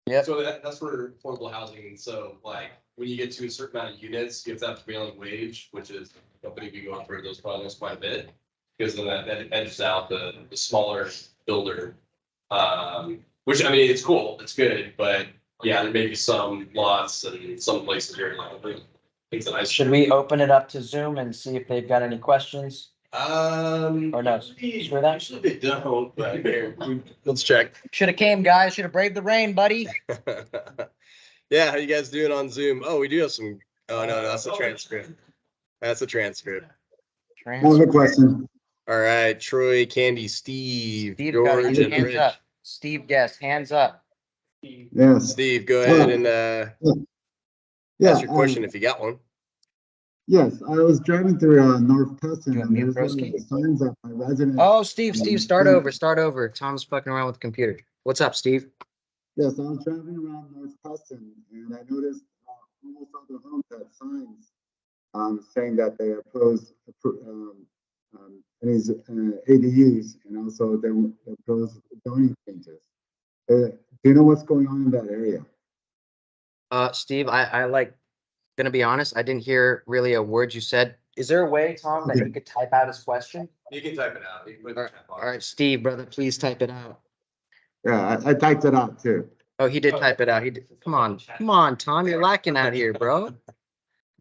Yep. So that's for affordable housing. So like when you get to a certain amount of units, you have to have prevailing wage, which is company be going for those projects quite a bit. Because then that edges out the smaller builder. Which I mean, it's cool, it's good, but yeah, there may be some lots and some places here like things that I Should we open it up to Zoom and see if they've got any questions? Or no? Screw that. Usually they don't, but here, let's check. Should have came, guys. Should have braved the rain, buddy. Yeah, how you guys doing on Zoom? Oh, we do have some. Oh no, that's a transcript. That's a transcript. I have a question. All right, Troy, Candy, Steve, Steve got George, his and hands Rich. up. Steve guest, hands up. Yes. Steve, go ahead and Yeah. ask your question if you got one. Yes, I was driving through North Tustin You want and me to there's press key? signs up my residence. Oh, Steve, start over, start over. Tom's fucking around with the computer. What's up, Steve? Yes, I was driving around North Tustin and I noticed almost all the homes had signs saying that they oppose any ADUs and also they oppose zoning changes. Do you know what's going on in that area? Steve, I like, gonna be honest, I didn't hear really a word you said. Is there a way, Tom, that you could type out his question? You can type it out. You can put it in the chat box. All right, Steve, brother, please type it out. Yeah, I typed it out too. Oh, he did type it out. He did. Come on, Tom, you're lacking out here, bro.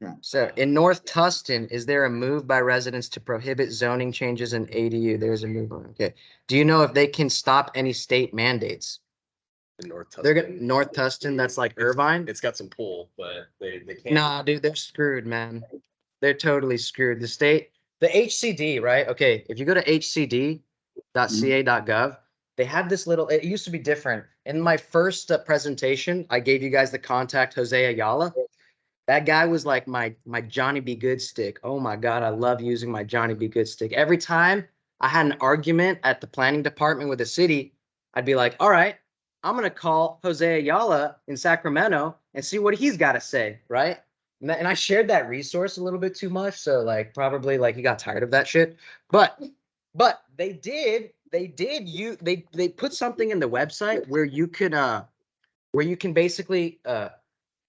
Yeah. So in North Tustin, is there a move by residents to prohibit zoning changes in ADU? There's a move on. Okay. Do you know if they can stop any state mandates? In North They're Tustin. gonna North Tustin, that's like Irvine. It's got some pull, but they can't. Nah, dude, they're screwed, man. They're totally screwed. The state, the HCD, right? Okay, if you go to hcd.ca.gov, they have this little, it used to be different. In my first presentation, I gave you guys the contact Jose Ayala. That guy was like my Johnny Be Good stick. Oh my God, I love using my Johnny Be Good stick. Every time I had an argument at the planning department with the city, I'd be like, all right, I'm going to call Jose Ayala in Sacramento and see what he's got to say, right? And I shared that resource a little bit too much. So like probably like he got tired of that shit. But they put something in the website where you can basically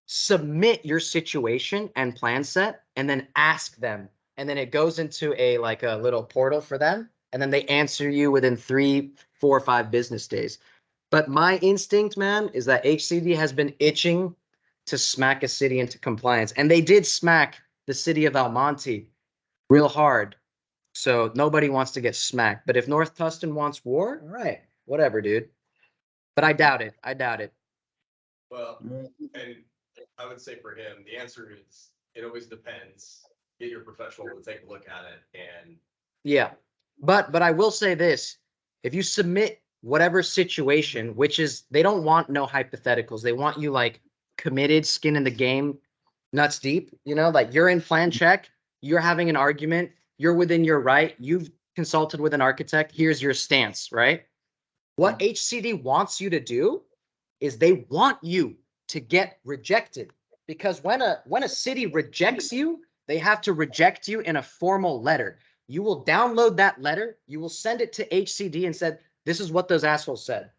submit your situation and plan set and then ask them. And then it goes into a little portal for them. And then they answer you within 3, 4, or 5 business days. But my instinct, man, is that HCD has been itching to smack a city into compliance. And they did smack the city of Almonte real hard. So nobody wants to get smacked. But if North Tustin wants war, all right, whatever, dude. But I doubt it. Well, and I would say for him, the answer is it always depends. Get your professional to take a look at it and Yeah. But I will say this. If you submit whatever situation, which is they don't want no hypotheticals. They want you like committed, skin in the game, nuts deep, like you're in plan check, you're having an argument, you're within your right, you've consulted with an architect, here's your stance, right? What HCD wants you to do is they want you to get rejected because when a city rejects you, they have to reject you in a formal letter. You will download that letter, you will send it to HCD and said, this is what those assholes said.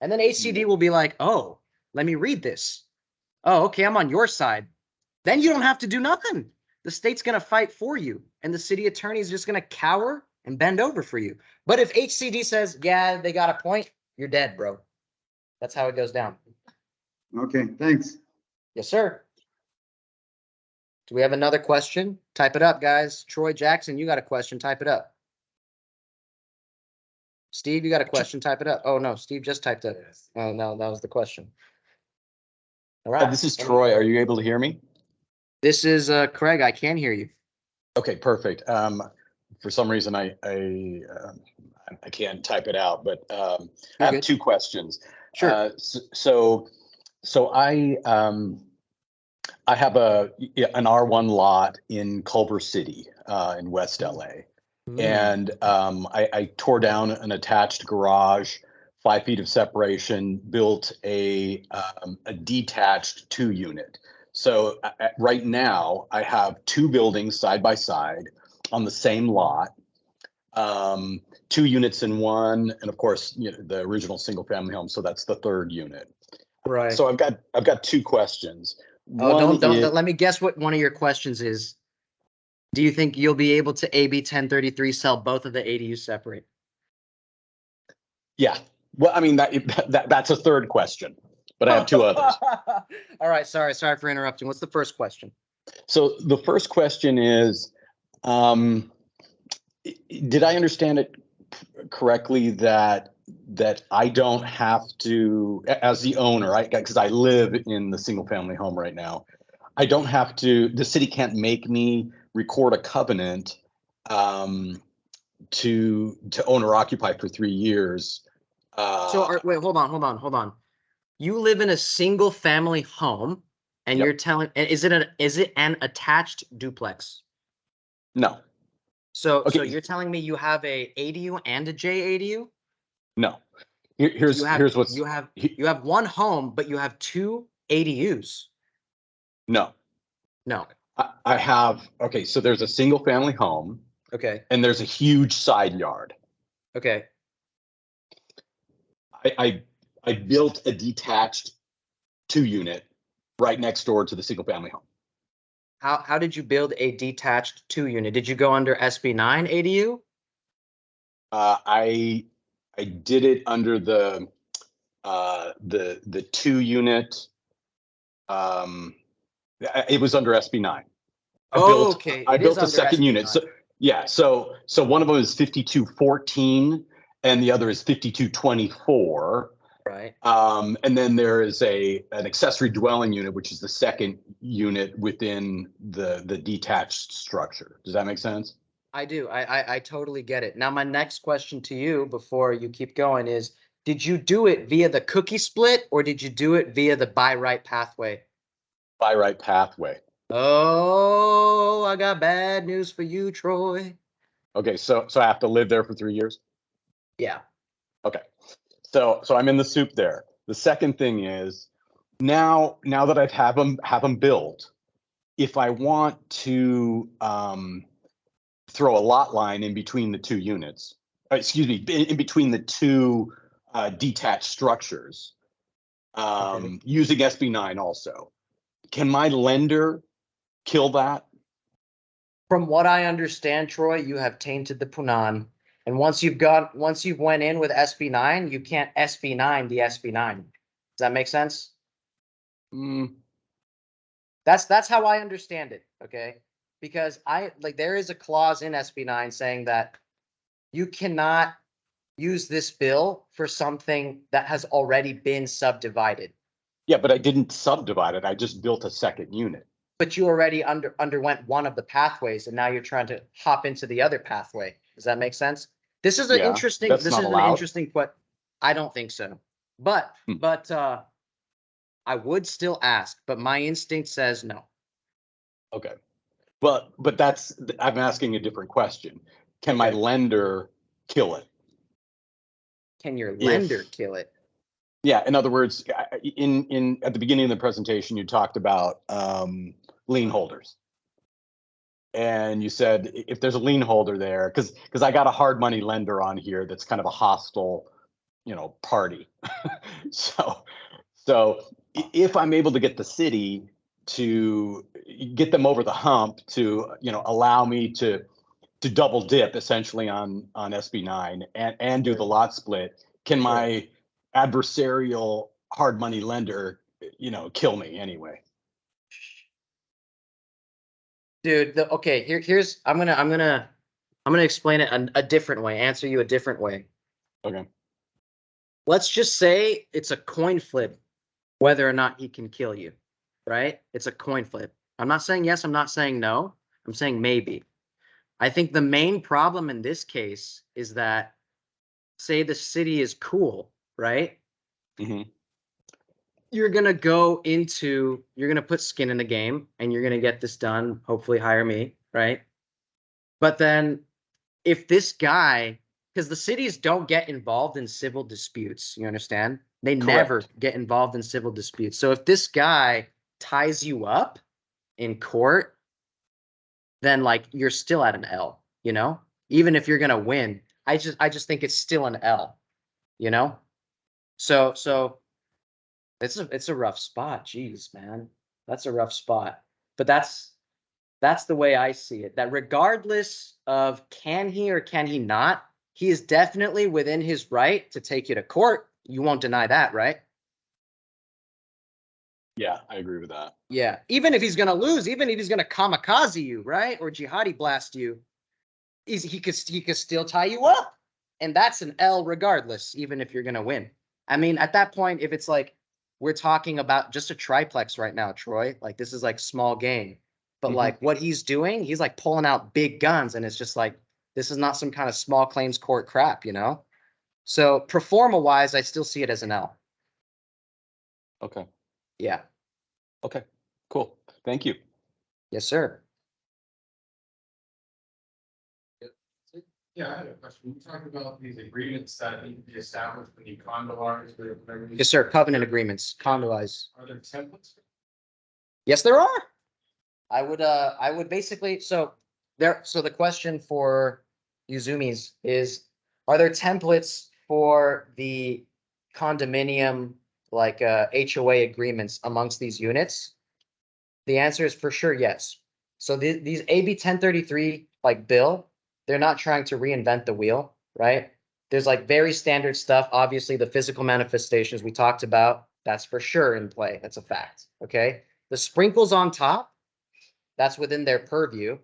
And then HCD will be like, oh, let me read this. Oh, okay, I'm on your side. Then you don't have to do nothing. The state's going to fight for you. And the city attorney is just going to cower and bend over for you. But if HCD says, yeah, they got a point, you're dead, bro. That's how it goes down. Okay, thanks. Yes, sir. Do we have another question? Type it up, guys. Troy Jackson, you got a question. Type it up. Steve, you got a question. Type it up. Oh, no, Steve just typed it. Oh, no, that was the question. All right. This is Troy. Are you able to hear me? This is Craig. I can hear you. Okay, perfect. For some reason, I can't type it out, but I have good. 2 questions. Sure. So I have an R1 lot in Culver City in West LA. And I tore down an attached garage, 5 feet of separation, built a detached 2-unit. So right now I have 2 buildings side by side on the same lot, 2 units in one, and of course, the original single family home. So that's the 3rd unit. Right. So I've got two questions. Oh, One don't is, let me guess what one of your questions is. Do you think you'll be able to AB 1033 sell both of the ADUs separate? yeah. Well, I mean that's a third question, but I have two others. All right, sorry for interrupting. What's the first question? So the first question is, did I understand it correctly that I don't have to, as the owner, right? Because I live in the single family home right now. I don't have to. The city can't make me record a covenant to own or occupy for 3 years. Wait, hold on. You live in a single family home, and Yep. you're telling, is it an attached duplex? No, So Okay. you're telling me you have a ADU and a JADU? no. Here's what's you have one home, but you have two ADUs. no. No. I have, okay, so there's a single family home Okay. and there's a huge side yard. Okay. I built a detached 2-unit right next door to the single family home. How did you build a detached 2-unit? Did you go under SB9 ADU? I did it under the 2-unit. It was under SB9. Okay. I It is built a under second unit. SB9. So yeah, so one of them is 5214 and the other is 5224. Right. And then there is an accessory dwelling unit, which is the second unit within the detached structure. Does that make sense? I do. I totally get it. Now, my next question to you before you keep going is, did you do it via the cookie split or did you do it via the by right pathway? By right pathway. Oh, I got bad news for you, Troy. Okay, so I have to live there for 3 years? Yeah. Okay. So I'm in the soup there. The second thing is, now that I have them built, if I want to throw a lot line in between the 2 units, in between the 2 detached structures, using SB9 also, can my lender kill that? From what I understand, Troy, you have tainted the Punan. And once you've went in with SB9, you can't SB9 the SB9. Does that make sense? Mm, That's how I understand it. Okay. Because there is a clause in SB9 saying that you cannot use this bill for something that has already been subdivided. yeah, but I didn't subdivide it. I just built a second unit. But you already underwent one of the pathways, and now you're trying to hop into the other pathway. Does that make sense? This is an Yeah, interesting. that's This not is an allowed. interesting. But I don't think so. But I would still ask. But my instinct says no. Okay. But I'm asking a different question. Can my Okay. lender kill it? Can your lender kill it? Yeah, in other words, in at the beginning of the presentation, you talked about lien holders. And you said if there's a lien holder there, because I got a hard money lender on here that's kind of a hostile, party. So if I'm able to get the city to get them over the hump to allow me to double dip essentially on SB9 and do the lot split, can my adversarial hard money lender kill me anyway? Dude, here's I'm gonna explain it a different way, answer you a different way. Okay. Let's just say it's a coin flip whether or not he can kill you, right? It's a coin flip. I'm not saying yes, I'm not saying no. I'm saying maybe. I think the main problem in this case is that, say the city is cool, right? Mm-hmm. You're going to put skin in the game and you're going to get this done, hopefully hire me, right? But then if this guy, because the cities don't get involved in civil disputes, you understand? They never get involved in civil disputes. So if this guy ties you up in court, then you're still at an L, even if you're going to win. I just think it's still an L, So It's a rough spot. Jeez, man. That's a rough spot. But that's the way I see it. That regardless of can he or can he not, he is definitely within his right to take you to court. You won't deny that, right? Yeah, I agree with that. Yeah. Even if he's gonna lose, even if he's gonna kamikaze you, right? Or jihadi blast you, he could still tie you up. And that's an L regardless, even if you're gonna win. I mean, at that point, if it's like we're talking about just a triplex right now, Troy, like this is like small game. But like what he's doing, he's like pulling out big guns, and it's just like this is not some kind of small claims court crap, you know? So pro forma wise, I still see it as an L. Okay. Yeah. Okay. Cool. Thank you. Yes, sir. Yeah, I had a question. You talked about these agreements that need to be established when you condo owners. Yes, sir. Covenant agreements, condo-wise. Are there templates? Yes, there are. I would basically, so the question for you Zoomies is, are there templates for the condominium, like, HOA agreements amongst these units? The answer is for sure, yes. So these AB 1033, like bill, they're not trying to reinvent the wheel, right? There's like very standard stuff. Obviously, the physical manifestations we talked about, that's for sure in play. That's a fact. Okay. The sprinkles on top, that's within their purview.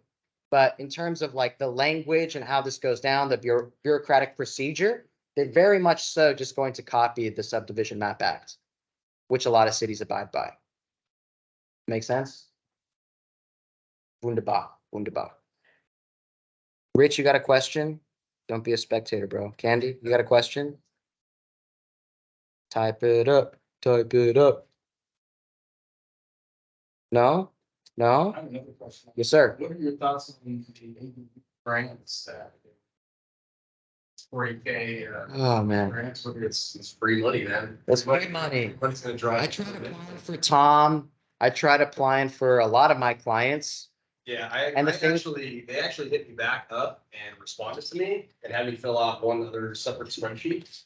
But in terms of like the language and how this goes down, the bureaucratic procedure, they're very much so just going to copy the Subdivision Map Act, which a lot of cities abide by. Make sense? Wunderbar. Wunderbar. Rich, you got a question? Don't be a spectator, bro. Candy, you got a question? Type it up. Type it up. No? No? I have another question. Yes, sir. What are your thoughts on the grants that 40K Oh, man. grants, whether it's free money then? That's free money. What's gonna drive? I tried applying for Tom. I tried applying for a lot of my clients. Yeah, And the I thing- they actually hit me back up and responded to me and had me fill out one other separate spreadsheet.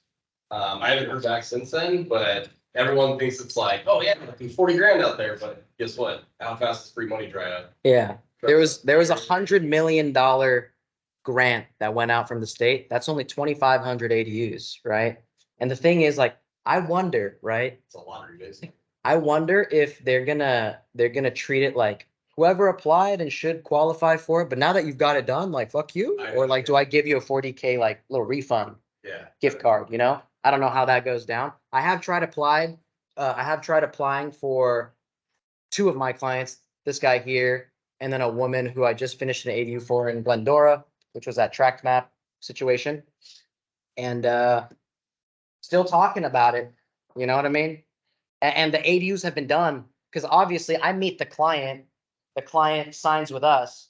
I haven't heard back since then, but everyone thinks it's like, oh yeah, there's 40 grand out there, but guess what? How fast does free money dry up? Yeah. There was $100 million grant that went out from the state. That's only 2,500 ADUs, right? And the thing is, like, I wonder, right? It's a lottery, basically. I wonder if they're gonna treat it like whoever applied and should qualify for it. But now that you've got it done, like fuck you, or like, do I give you a 40K like little refund Yeah. gift card? You know, I don't know how that goes down. I have tried applying for two of my clients. This guy here, and then a woman who I just finished an ADU for in Glendora, which was that tract map situation, and still talking about it. You know what I mean? And the ADUs have been done because obviously I meet the client signs with us.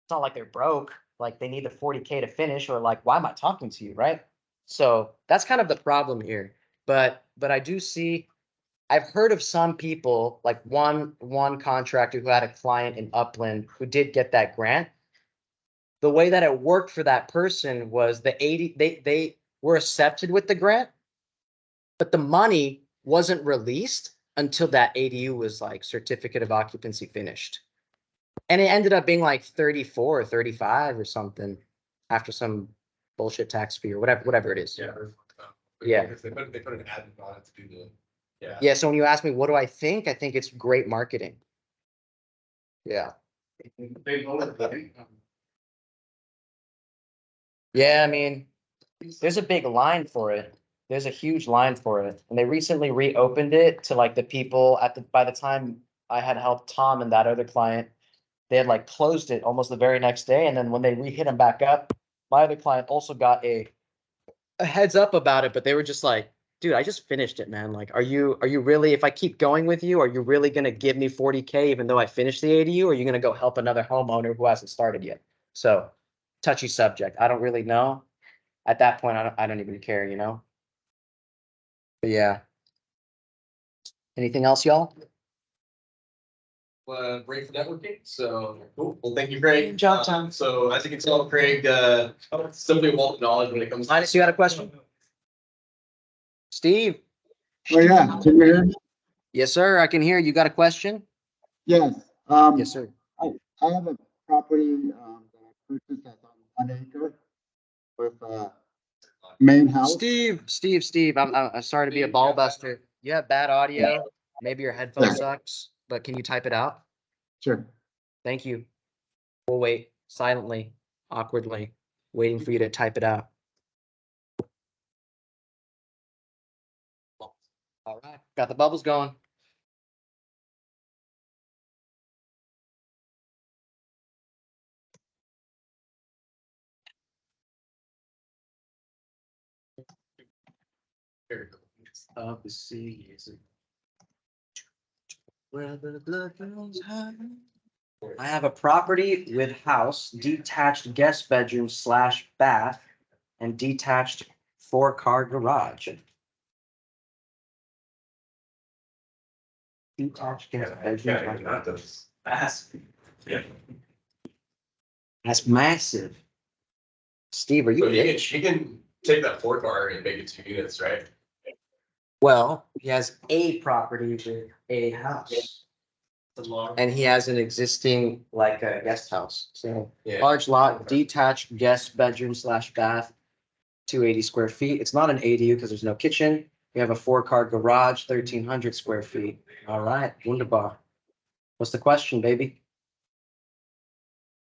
It's not like they're broke, like they need the 40K to finish, or like, why am I talking to you, right? So that's kind of the problem here. But I do see, I've heard of some people, like one contractor who had a client in Upland who did get that grant. The way that it worked for that person was they were accepted with the grant, but the money wasn't released until that ADU was like certificate of occupancy finished. And it ended up being like 34 or 35 or something after some bullshit tax fee or whatever it is. Yeah. Yeah. They put an ad on it to do the, yeah. Yeah. So when you ask me, what do I think it's great marketing. Yeah. They lowered the income. Yeah. I mean, there's a big line for it. There's a huge line for it. And they recently reopened it to like the people by the time I had helped Tom and that other client, they had like closed it almost the very next day. And then when they re-hit them back up, my other client also got a heads up about it, but they were just like, dude, I just finished it, man. Like, are you really, if I keep going with you, are you really going to give me 40K even though I finished the ADU, or are you going to go help another homeowner who hasn't started yet? So touchy subject. I don't really know. At that point, I don't even care, you know? But yeah. Anything else, y'all? Great for networking. So cool. Well, thank you, Craig. Good job, Tom. So as you can tell, Craig, simply a wealth of knowledge when it comes to. Linus, you got a question? Steve? Oh, yeah, can you hear me? Yes, sir. I can hear you. Got a question? Yes, Yes, sir. I have a property, that I purchased that's on 1 acre with a main house. Steve, I'm sorry to be a ball buster. You have bad audio. Maybe your headphone Yeah. sucks, but can you type it out? Sure. Thank you. We'll wait silently, awkwardly, waiting for you to type it out. All right, got the bubbles going. Of the sea is where the blood runs high. I have a property with house, detached guest bedroom / bath, and detached 4-car garage. Detached guest bedroom. That's massive. Steve, are you rich? You can take that 4-car and make it 2 units, right? Well, he has a property with a house. And he has an existing, like, a guest house. So Yeah. large lot, detached guest bedroom / bath, 280 square feet. It's not an ADU because there's no kitchen. We have a 4-car garage, 1,300 square feet. All right, wunderbar. What's the question, baby?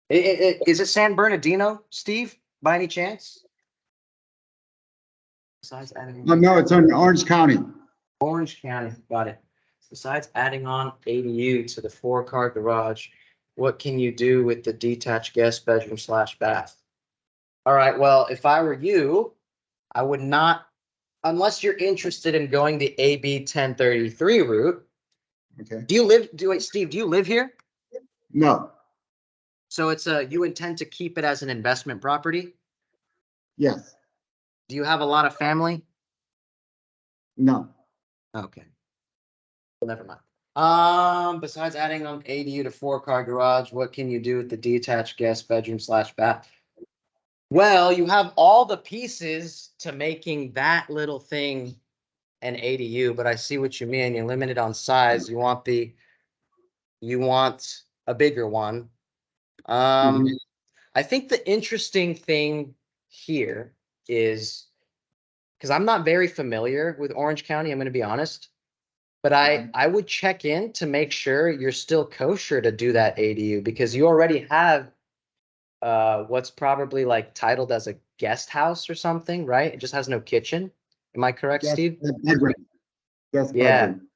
Is it San Bernardino, Steve, by any chance? Besides adding No, it's in Orange County. Orange County, got it. Besides adding on ADU to the 4-car garage, what can you do with the detached guest bedroom / bath? All right, well, if I were you, I would not, unless you're interested in going the AB 1033 route. Okay. Steve, do you live here? No. So you intend to keep it as an investment property? Yes. Do you have a lot of family? No. Okay. Well, never mind. Besides adding on ADU to 4-car garage, what can you do with the detached guest bedroom / bath? Well, you have all the pieces to making that little thing an ADU, but I see what you mean. You're limited on size. You want a bigger one. I think the interesting thing here is, because I'm not very familiar with Orange County, I'm going to be honest, but I would check in to make sure you're still kosher to do that ADU, because you already have what's probably like titled as a guest house or something, right? It just has no kitchen. Am I correct, Steve? Bedroom. Yes, Yeah. bedroom.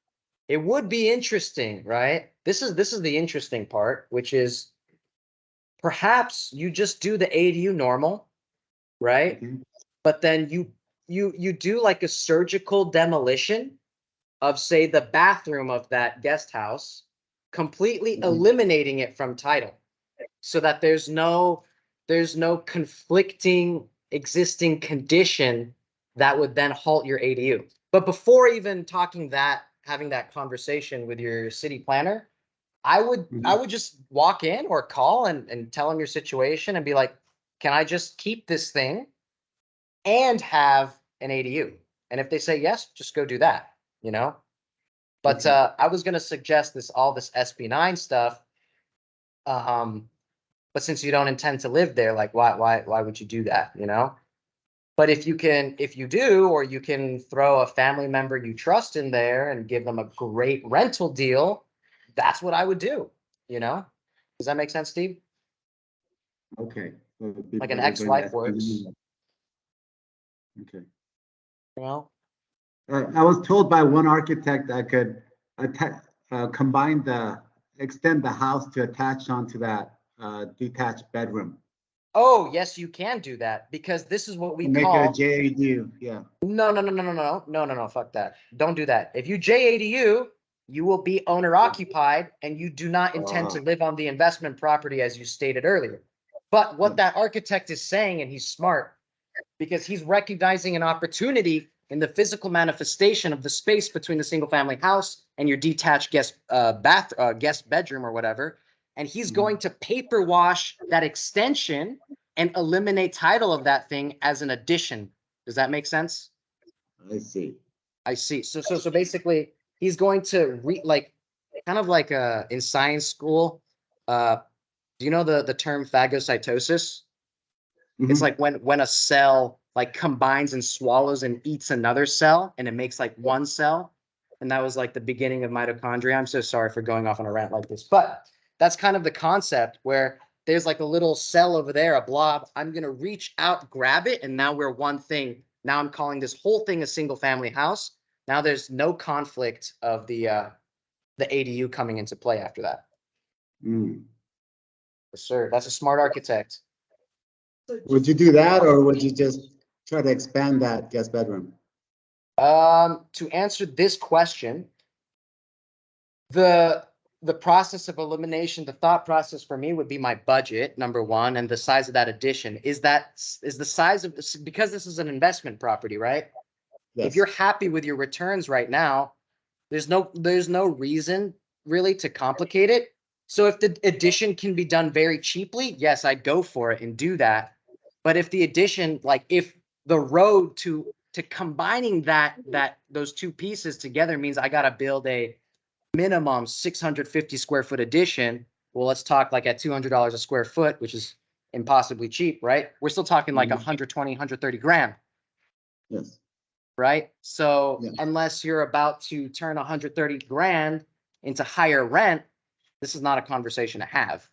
It would be interesting, right? This is the interesting part, which is perhaps you just do the ADU normal, right? Mhm. But then you do like a surgical demolition of, say, the bathroom of that guest house, completely Mhm. eliminating it from title, so that there's no conflicting existing condition that would then halt your ADU. But before even having that conversation with your city planner, I would just walk in or call and tell them your situation and be like, can I just keep this thing and have an ADU? And if they say yes, just go do that, you know? But Okay. I was gonna suggest all this SB9 stuff. But since you don't intend to live there, like why would you do that, you know? But if you do, or you can throw a family member you trust in there and give them a great rental deal, that's what I would do, you know? Does that make sense, Steve? Okay. So Like an people will bring ex-wife that- works, Okay. you know? I was told by one architect I could extend the house to attach onto that detached bedroom. Oh, yes, you can do that, because this is what we And make it a call. JADU, yeah. No, fuck that. Don't do that. If you JADU, you will be owner occupied and you do not intend to live on the investment property as you stated earlier. But what that architect is saying, and he's smart, because he's recognizing an opportunity in the physical manifestation of the space between the single family house and your detached guest bedroom or whatever. And he's going to paper wash that extension and eliminate title of that thing as an addition. Does that make sense? I see. I see. So basically, he's going to like kind of like in science school. Do you know the term phagocytosis? It's Mhm. like when a cell like combines and swallows and eats another cell and it makes like one cell. And that was like the beginning of mitochondria. I'm so sorry for going off on a rant like this, but that's kind of the concept where there's like a little cell over there, a blob. I'm gonna reach out, grab it, and now we're one thing. Now I'm calling this whole thing a single family house. Now there's no conflict of the ADU coming into play after that. Mm. Yes, sir. That's a smart architect. Would you do that, or would you just try to expand that guest bedroom? To answer this question, the process of elimination, the thought process for me would be my budget, number one, and the size of that addition. Is the size of this, because this is an investment property, right? If Yes. you're happy with your returns right now, there's no reason really to complicate it. So if the addition can be done very cheaply, yes, I'd go for it and do that. But if the addition, like if the road to combining those two pieces together means I got to build a minimum 650 square foot addition, well, let's talk like at $200 a square foot, which is impossibly cheap, right? We're still talking like 120, 130 grand. Yes. Right? So Yeah. unless you're about to turn 130 grand into higher rent, this is not a conversation to have.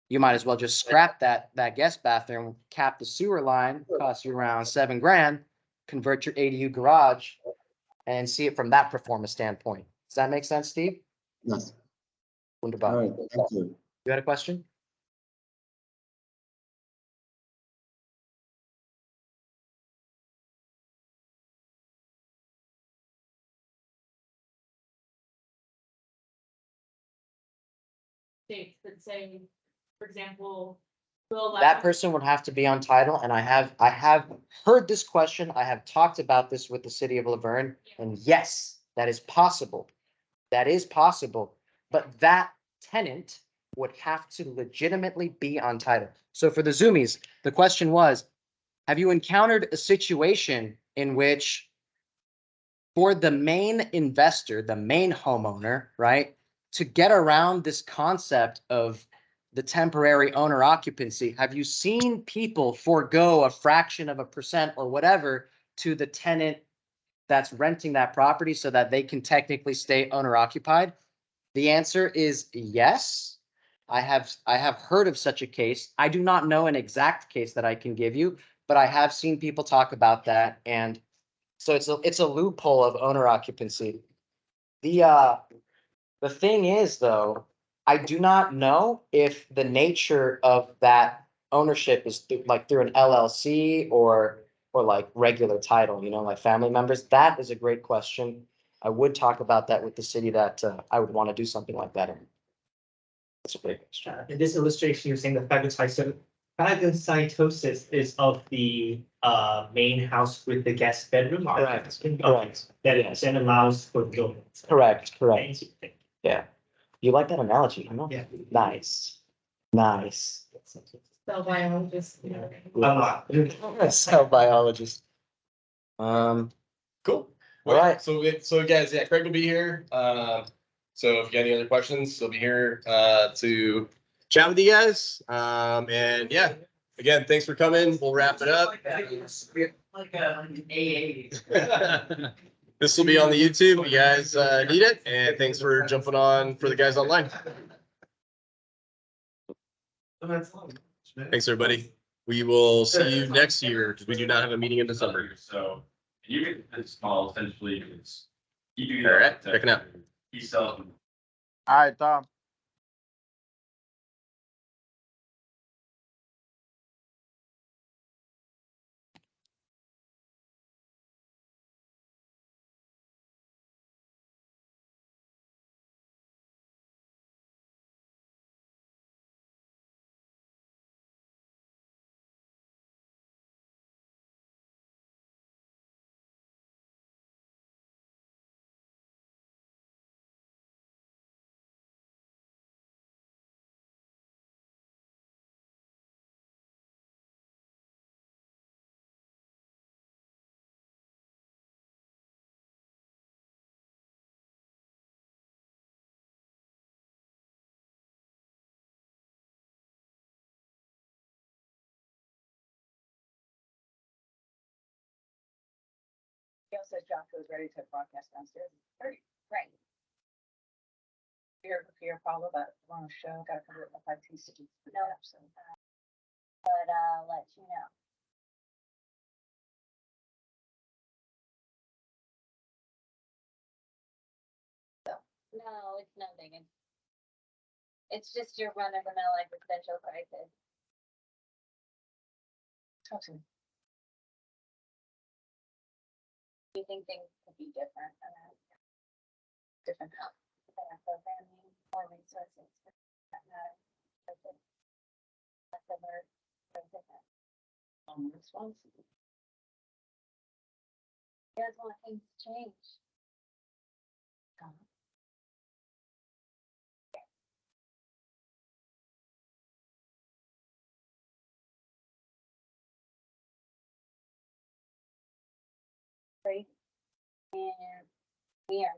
You might as well just scrap that guest bathroom, cap the sewer line, cost you around 7 grand, convert your ADU garage, and see it from that performance standpoint. Does that make sense, Steve? Yes. Wunderbar. All right. Thank you. You had a question? States that say, for example, will That person would have to be on title, and I have heard this question. I have talked about this with the city of Laverne, and yes, that is possible. That is possible, but that tenant would have to legitimately be on title. So for the Zoomies, the question was, have you encountered a situation in which for the main investor, the main homeowner, right, to get around this concept of the temporary owner occupancy, have you seen people forego a fraction of a percent or whatever to the tenant that's renting that property so that they can technically stay owner occupied? The answer is yes. I have heard of such a case. I do not know an exact case that I can give you, but I have seen people talk about that, and so it's a loophole of owner occupancy. The thing is though, I do not know if the nature of that ownership is through an LLC or like regular title, like family members. That is a great question. I would talk about that with the city that I would want to do something like that in. That's a great question. In this illustration, you're saying the phagocytosis is of the main house with the guest bedroom. Correct. Okay. Correct. That Yes. then allows for building. Correct. Thank you. Yeah. You like that analogy, huh? Yeah. Nice. Nice. cell biologist, Cell biologist. Cool. All right. So guys, yeah, Craig will be here. So if you got any other questions, he'll be here to chat with you guys. And yeah, again, thanks for coming. We'll wrap it up. Like an AA. This will be on the YouTube. You guys need it. And thanks for jumping on for the guys online. Thanks, everybody. We will see you next year because we do not have a meeting in December. So you get this call essentially is. All right, checking out. He's selling. All right, Tom. Gail says Jocko is ready to broadcast downstairs. Great. Right. Fear problem about tomorrow's show, gotta cover it up by Tuesday. No, so. But I'll let you know. No, it's nothing. It's just your run of the mill existential crisis. Talk to me. Do you think things could be different? Different how? Programming, more resources for that matter. Less alert, very different. Response. You guys want things to change? Great. And we are